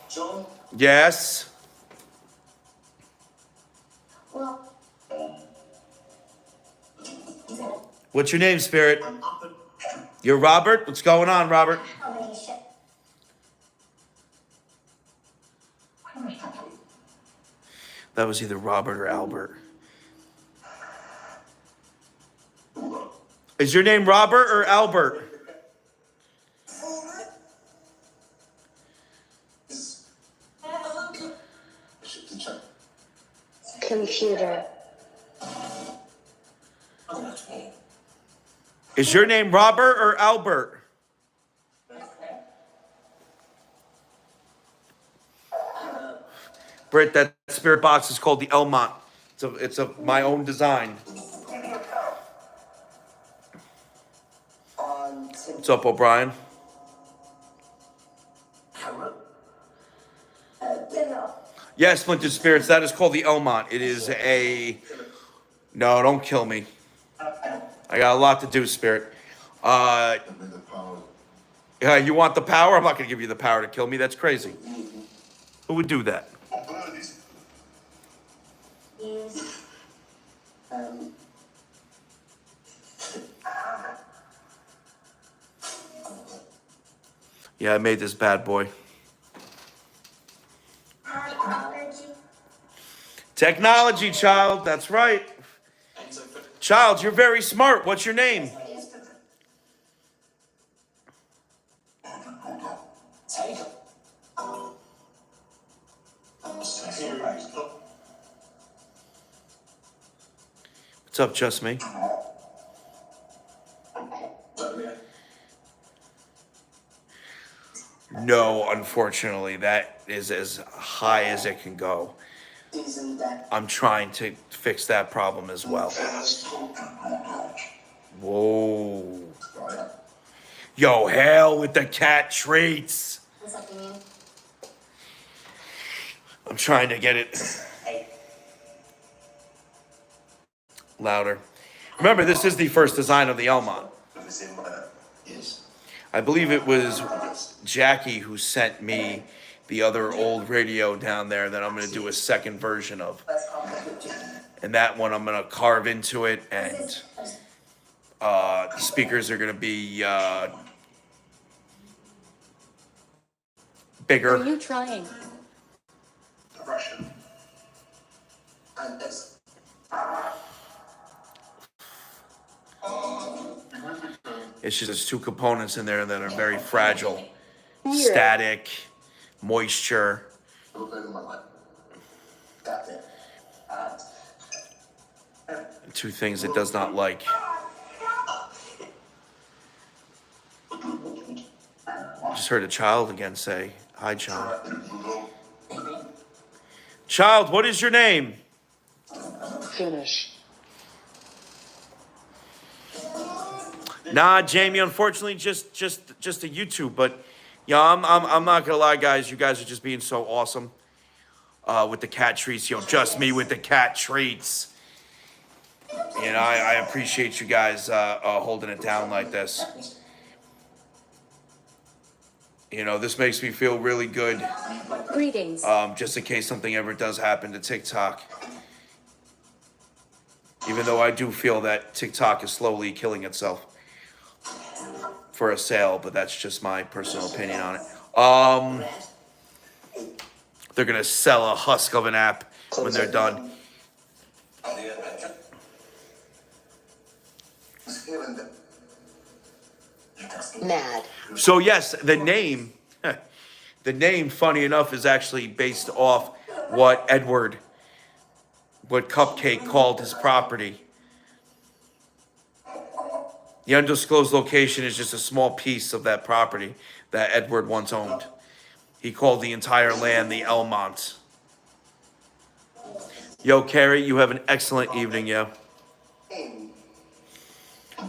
C: John?
A: Yes.
E: Well,
A: What's your name, Spirit? You're Robert? What's going on, Robert?
E: Alicia.
A: That was either Robert or Albert. Is your name Robert or Albert?
D: Computer.
A: Is your name Robert or Albert? Britt, that spirit box is called the Elmont. It's my own design. What's up, O'Brien? Yes, Splintered Spirits, that is called the Elmont. It is a... No, don't kill me. I got a lot to do, Spirit. You want the power? I'm not going to give you the power to kill me. That's crazy. Who would do that?
E: Use.
A: Yeah, I made this bad boy.
E: Allergy.
A: Technology, child. That's right. Child, you're very smart. What's your name?
C: Take it. Here, right.
A: What's up, Just Me? No, unfortunately, that is as high as it can go.
B: Isn't that
A: I'm trying to fix that problem as well. Whoa. Yo, hell with the cat treats.
E: What's up, you mean?
A: I'm trying to get it louder. Remember, this is the first design of the Elmont.
C: Yes.
A: I believe it was Jackie who sent me the other old radio down there that I'm going to do a second version of. And that one I'm going to carve into it, and the speakers are going to be bigger.
G: Are you trying?
C: Russian. And this.
A: It's just there's two components in there that are very fragile.
D: Mirror.
A: Static, moisture.
C: Got it.
A: Two things it does not like. Just heard a child again say, "Hi, child." Child, what is your name?
D: Finish.
A: Nah, Jamie. Unfortunately, just a YouTube. But yeah, I'm not gonna lie, guys. You guys are just being so awesome with the cat treats. Yo, Just Me with the cat treats. You know, I appreciate you guys holding it down like this. You know, this makes me feel really good.
G: Greetings.
A: Just in case something ever does happen to TikTok. Even though I do feel that TikTok is slowly killing itself for a sale, but that's just my personal opinion on it. They're gonna sell a husk of an app when they're done.
D: Mad.
A: So yes, the name, funny enough, is actually based off what Cupcake called his property. The undisclosed location is just a small piece of that property that Edward once owned. He called the entire land the Elmont. Yo, Carrie, you have an excellent evening, yo.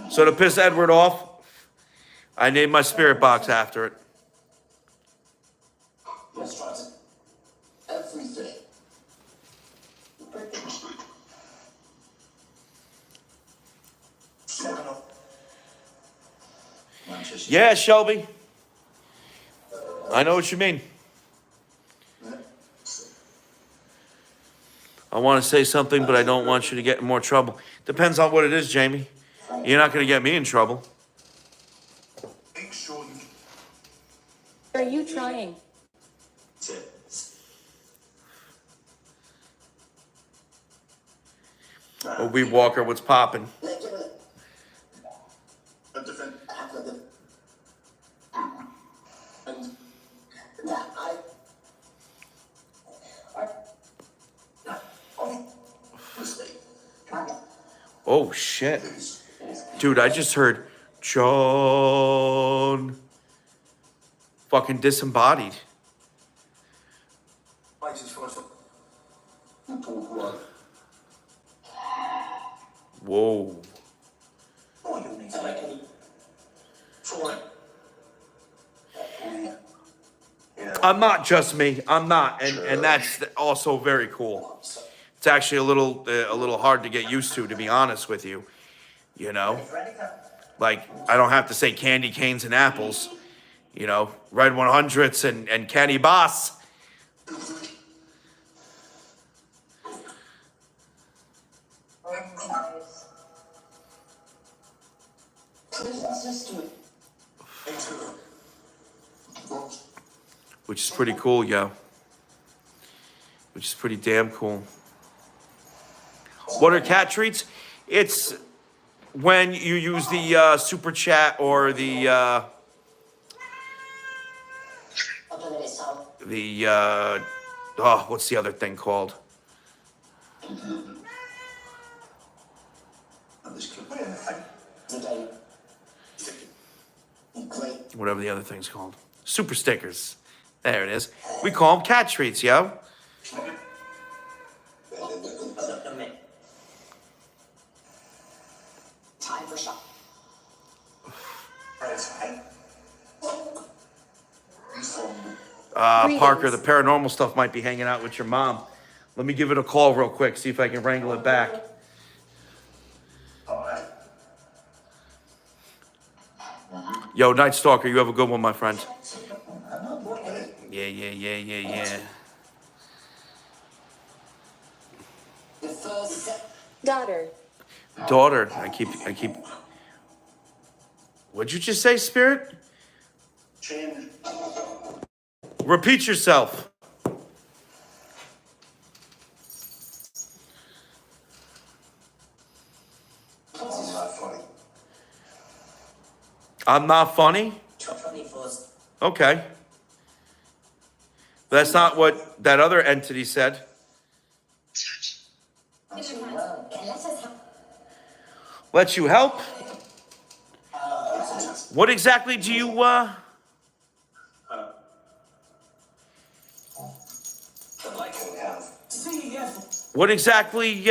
A: So to piss Edward off, I named my spirit box after it.
C: Restaurants. Everything.
A: Yeah, Shelby. I know what you mean. I want to say something, but I don't want you to get in more trouble. Depends on what it is, Jamie. You're not going to get me in trouble.
G: Are you trying?
A: Obi Walker, what's poppin'? Oh, shit. Dude, I just heard John fucking disembodied. Whoa. I'm not Just Me. I'm not, and that's also very cool. It's actually a little hard to get used to be honest with you. You know, like I don't have to say candy canes and apples. You know, Red 100s and Candy Boss. Which is pretty cool, yo. Which is pretty damn cool. What are cat treats? It's when you use the super chat or the what's the other thing called? Whatever the other thing's called. Super stickers. There it is. We call them cat treats, yo.
B: Time for shop.
A: Parker, the paranormal stuff might be hanging out with your mom. Let me give it a call real quick, see if I can wrangle it back. Yo, Night Stalker, you have a good one, my friend. Yeah.
G: Daughter.
A: Daughter, I keep. What'd you just say, Spirit? Repeat yourself. I'm not funny? Okay. That's not what that other entity said. Let you help? What exactly do you, What exactly, do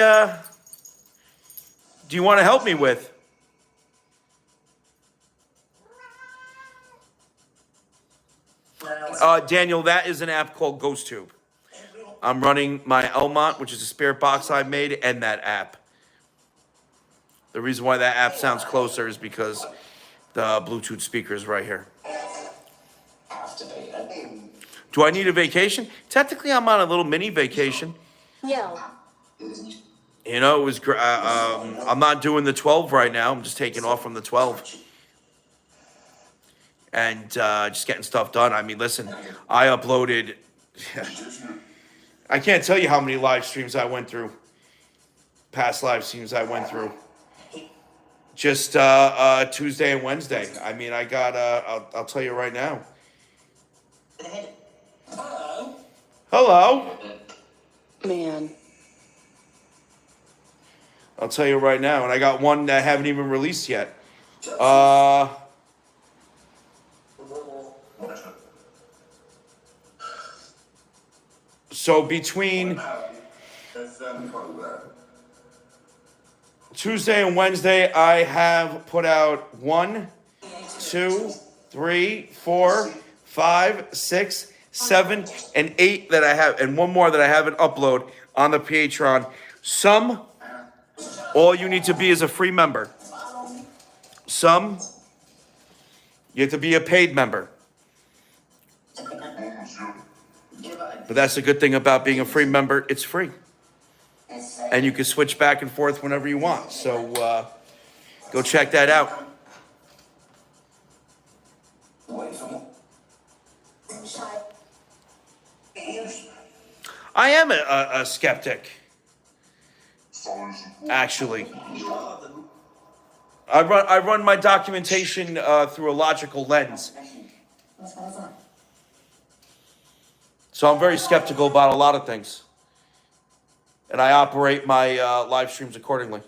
A: you want to help me with? Daniel, that is an app called GhostTube. I'm running my Elmont, which is a spirit box I made, and that app. The reason why that app sounds closer is because the Bluetooth speaker is right here. Do I need a vacation? Technically, I'm on a little mini vacation.
G: Yell.
A: You know, it was. I'm not doing the 12 right now. I'm just taking off from the 12. And just getting stuff done. I mean, listen, I uploaded. I can't tell you how many live streams I went through. Past live streams I went through. Just Tuesday and Wednesday. I mean, I got. I'll tell you right now. Hello.
D: Man.
A: I'll tell you right now, and I got one that I haven't even released yet. So between Tuesday and Wednesday, I have put out 1, 2, 3, 4, 5, 6, 7, and 8 that I have, and one more that I haven't uploaded on the Patreon. Some, all you need to be is a free member. Some, you have to be a paid member. But that's the good thing about being a free member, it's free. And you can switch back and forth whenever you want. So go check that out. I am a skeptic. Actually. I run my documentation through a logical lens. So I'm very skeptical about a lot of things. And I operate my live streams accordingly.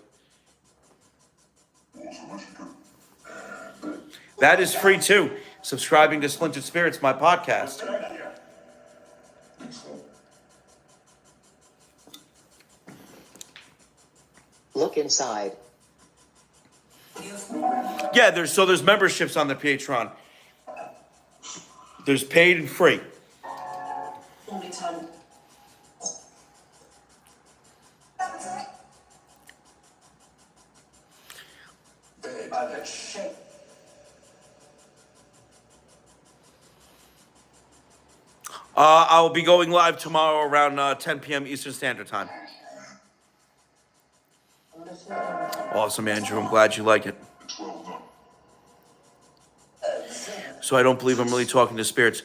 A: That is free too. Subscribing to Splintered Spirits, my podcast.
D: Look inside.
A: Yeah, there's memberships on the Patreon. There's paid and free. I will be going live tomorrow around 10 p.m. Eastern Standard Time. Awesome, Andrew. I'm glad you like it. So I don't believe I'm really talking to spirits.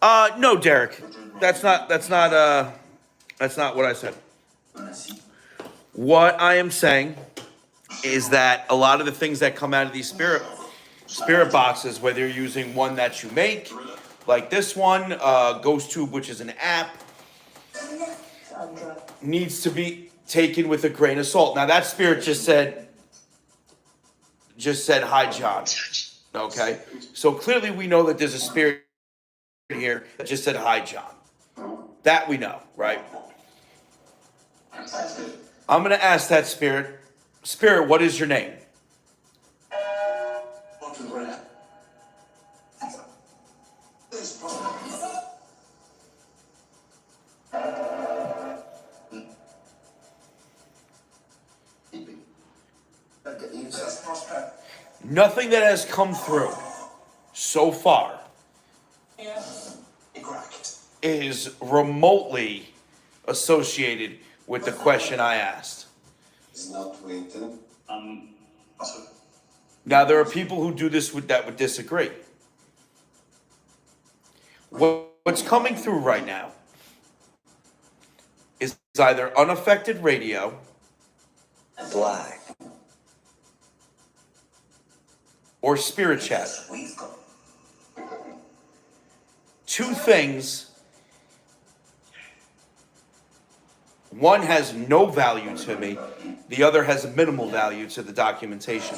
A: No, Derek. That's not what I said. What I am saying is that a lot of the things that come out of these spirit boxes, whether you're using one that you make, like this one, GhostTube, which is an app,
B: Sandra.
A: needs to be taken with a grain of salt. Now that spirit just said, hi, John. Okay, so clearly we know that there's a spirit here that just said, hi, John. That we know, right? I'm gonna ask that spirit, what is your name? Nothing that has come through so far is remotely associated with the question I asked. Now there are people who do this that would disagree. What's coming through right now is either unaffected radio,
F: Black.
A: or spirit chat. Two things. One has no value to me. The other has a minimal value to the documentation.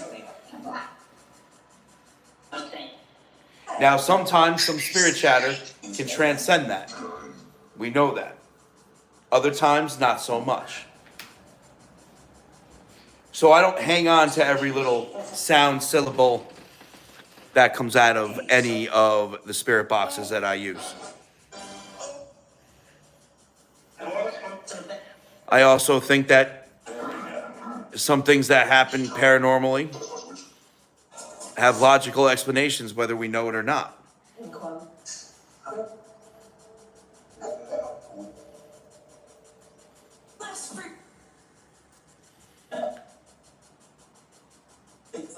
A: Now, sometimes some spirit chatter can transcend that. We know that. Other times, not so much. So I don't hang on to every little sound syllable that comes out of any of the spirit boxes that I use. I also think that some things that happen paranormally have logical explanations, whether we know it or not.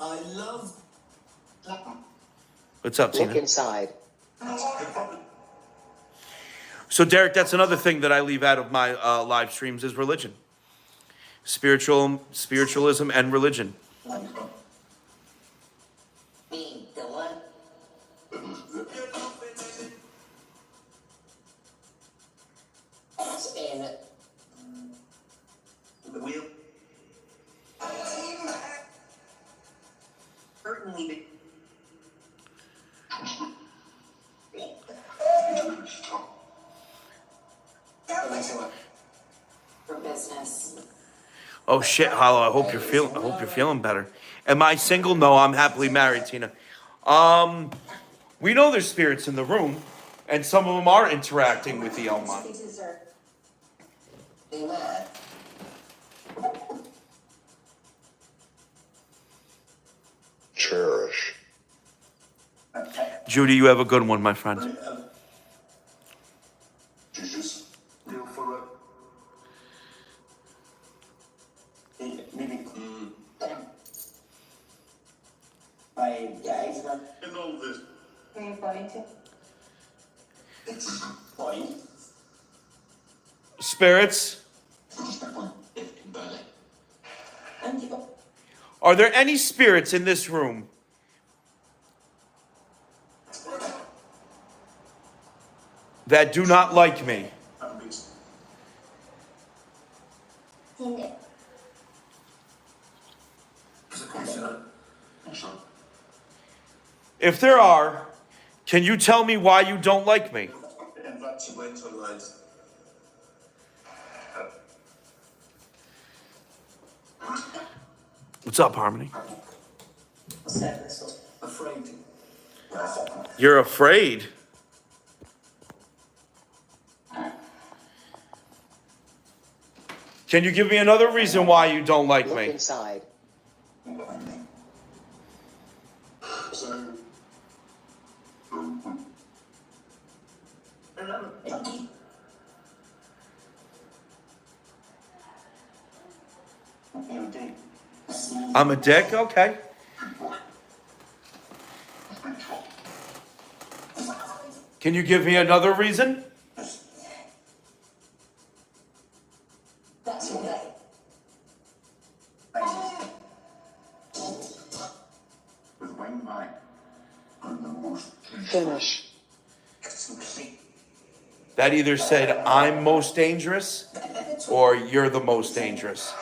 C: I love.
A: What's up,
D: Look
A: Tina?
D: inside.
A: So, Derek, that's another thing that I leave out of my live streams is religion. Spiritualism and religion.
B: Me, the one. And the wheel. Certainly. For business.
A: Oh shit, Hollow. I hope you're feeling better. Am I single? No, I'm happily married, Tina. We know there's spirits in the room, and some of them are interacting with the Elmont.
F: Cherish.
A: Judy, you have a good one, my friend.
C: Jesus. Deal for it.
B: My guys,
C: And all this.
B: who are you going to?
C: It's fine.
A: Spirits,
B: And you.
A: are there any spirits in this room that do not like me?
E: Hindi.
A: If there are, can you tell me why you don't like me?
C: And that she went online.
A: What's up, Harmony?
C: Afraid.
A: You're afraid? Can you give me another reason why you don't like
D: Look
A: me?
D: inside.
C: So.
A: I'm a dick? Okay. Can you give me another reason?
B: That's okay.
C: I'm mine. I'm the most
D: finish,
A: That either said I'm most dangerous or you're the most dangerous.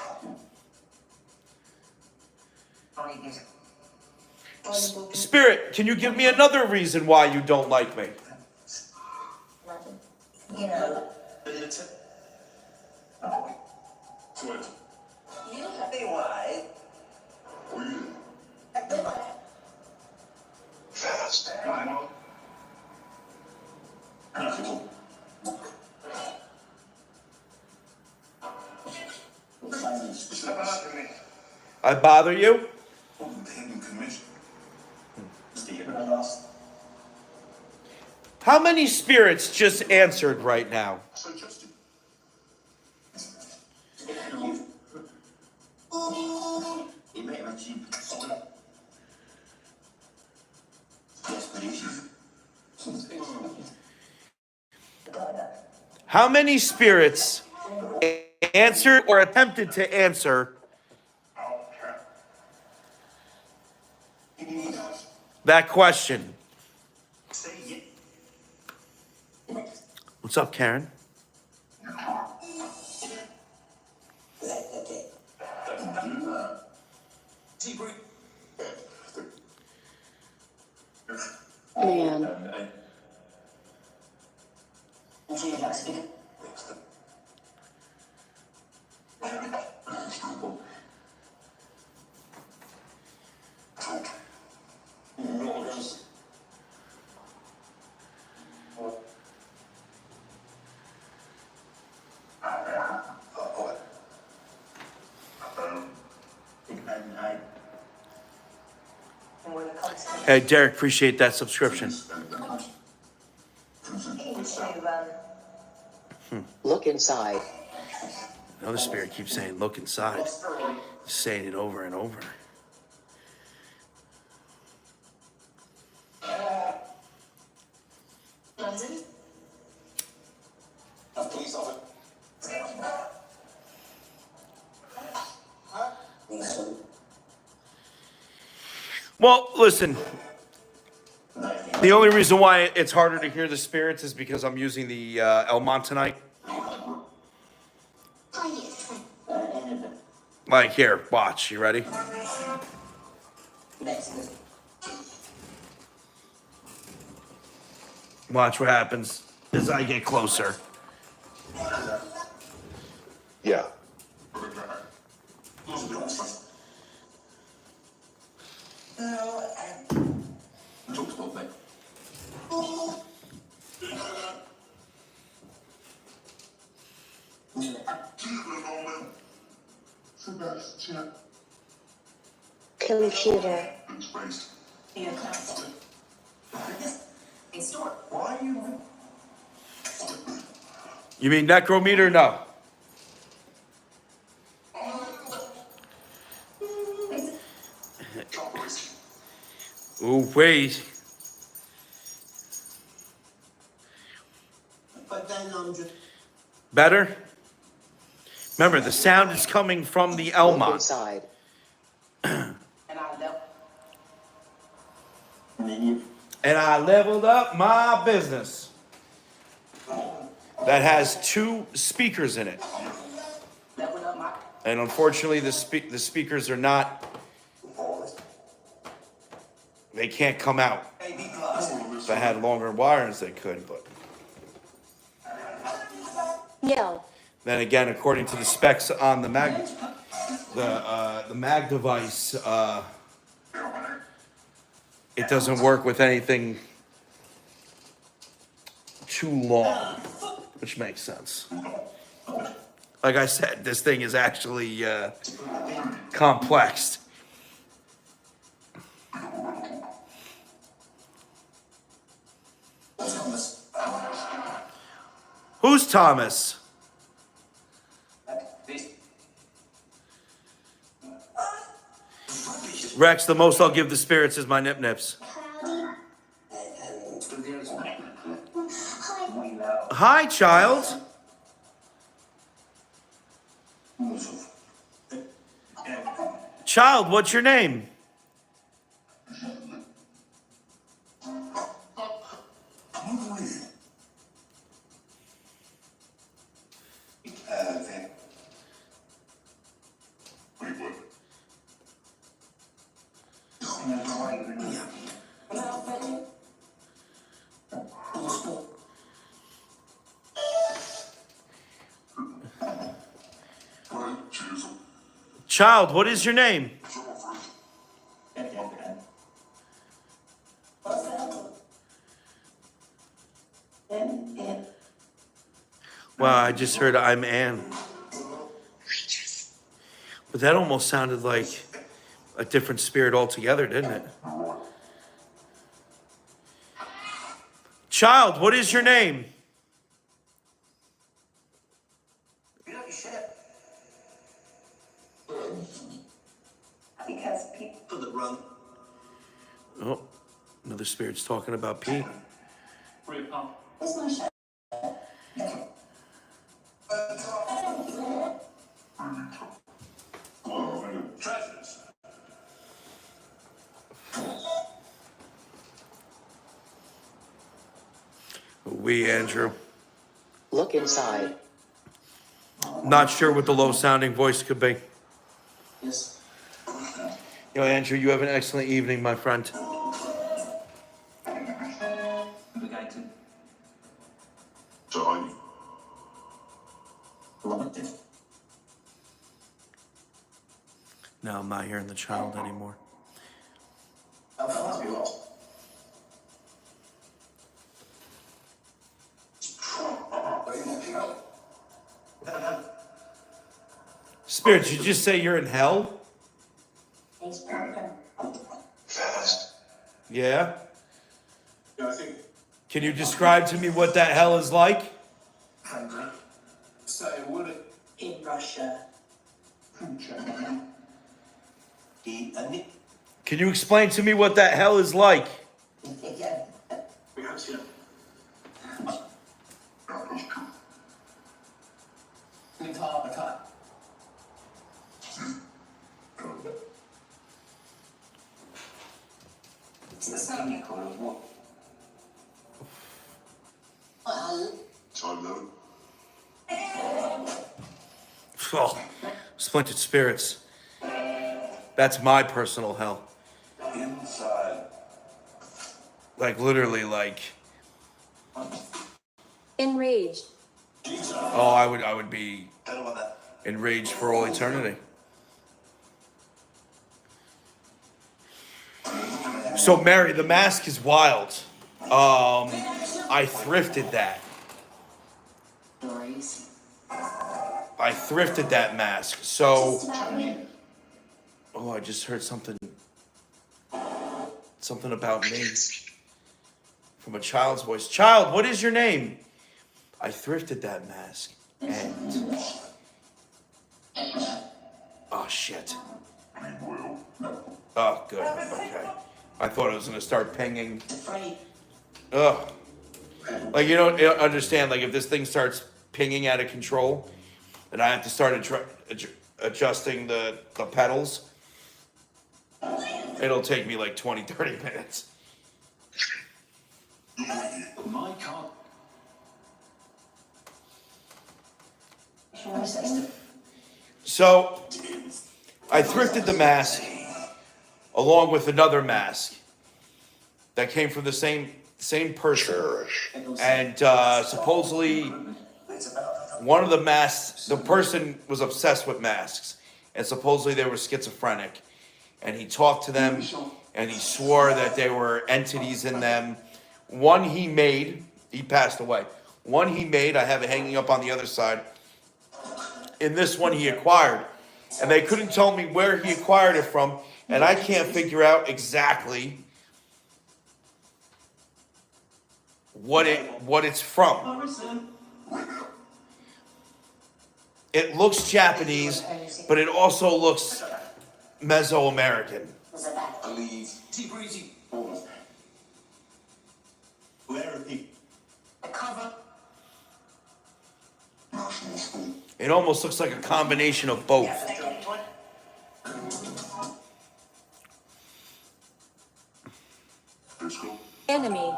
A: Spirit, can you give me another reason why you don't like me?
B: You know,
C: What?
B: you don't have to why.
C: Fast. Step out to me.
A: I bother you?
C: Paying commission.
A: How many spirits just answered right now?
C: So Justin. He may have achieved desperation.
A: How many spirits answered or attempted to answer that question?
C: Say it.
A: What's up, Karen?
D: man,
B: When it comes to
A: Hey, Derek, appreciate that subscription.
D: look inside,
A: Another spirit keeps saying, look inside. Just saying it over and over.
B: London?
A: Well, listen. The only reason why it's harder to hear the spirits is because I'm using the El Montanite. Like, here, watch. You ready? Watch what happens as I get closer.
F: Yeah.
E: Computer.
C: Why you?
A: You mean necrometer? No. Ooh, wait. Better? Remember, the sound is coming from the
D: look
A: Elmont.
D: inside,
A: And I leveled up my business. That has 2 speakers in it. And unfortunately, the speakers are not, they can't come out. If I had longer wires, they could, but.
G: Yell.
A: Then again, according to the specs on the mag device, it doesn't work with anything too long, which makes sense. Like I said, this thing is actually complex. Who's Thomas? Rex, the most I'll give the spirits is my nip nips. Hi, child. Child, what's your name? Child, what is your name? Wow, I just heard I'm Anne. But that almost sounded like a different spirit altogether, didn't it? Child, what is your name?
B: Because people that run.
A: Oh, another spirit's talking about Pete.
B: Where's my shot?
C: Treasures.
A: We, Andrew.
D: Look inside.
A: Not sure what the low sounding voice could be.
B: Yes.
A: Yo, Andrew, you have an excellent evening, my friend.
C: We're going to. Die.
A: No, I'm not hearing the child anymore. Spirit, did you just say you're in hell?
C: Fast.
A: Yeah?
C: Yeah, I think.
A: Can you describe to me what that hell is like?
C: Hungry. Say, would it?
B: In Russia.
A: Can you explain to me what that hell is like?
B: Yeah.
C: Yes, yeah.
B: I can't. It's the same call of what?
C: Time low.
A: Oh, splintered spirits. That's my personal hell.
C: Inside.
A: Like literally, like,
G: Enraged.
A: oh, I would be enraged for all eternity. So Mary, the mask is wild. I thrifted that.
B: Stories.
A: I thrifted that mask. So, oh, I just heard something about me from a child's voice. Child, what is your name? I thrifted that mask and oh shit. Oh, good. Okay. I thought I was gonna start pinging.
B: Afraid.
A: Ugh. Like, you don't understand, like, if this thing starts pinging out of control, and I have to start adjusting the pedals, it'll take me like 20, 30 minutes.
C: My car.
A: So, I thrifted the mask along with another mask that came from the same person.
F: Cherish.
A: And supposedly, one of the masks, the person was obsessed with masks, and supposedly they were schizophrenic. And he talked to them, and he swore that there were entities in them. One he made, he passed away. One he made, I have it hanging up on the other side. In this one he acquired. And they couldn't tell me where he acquired it from, and I can't figure out exactly what it's from. It looks Japanese, but it also looks Mesoamerican.
C: I leave. Tea breezy. Where are he?
B: A cover.
A: It almost looks like a combination of both.
G: Enemy.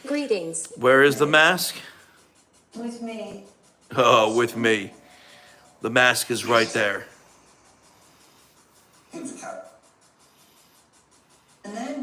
G: Greetings.
A: Where is the mask?
B: With me.
A: Oh, with me. The mask is right there.
B: And then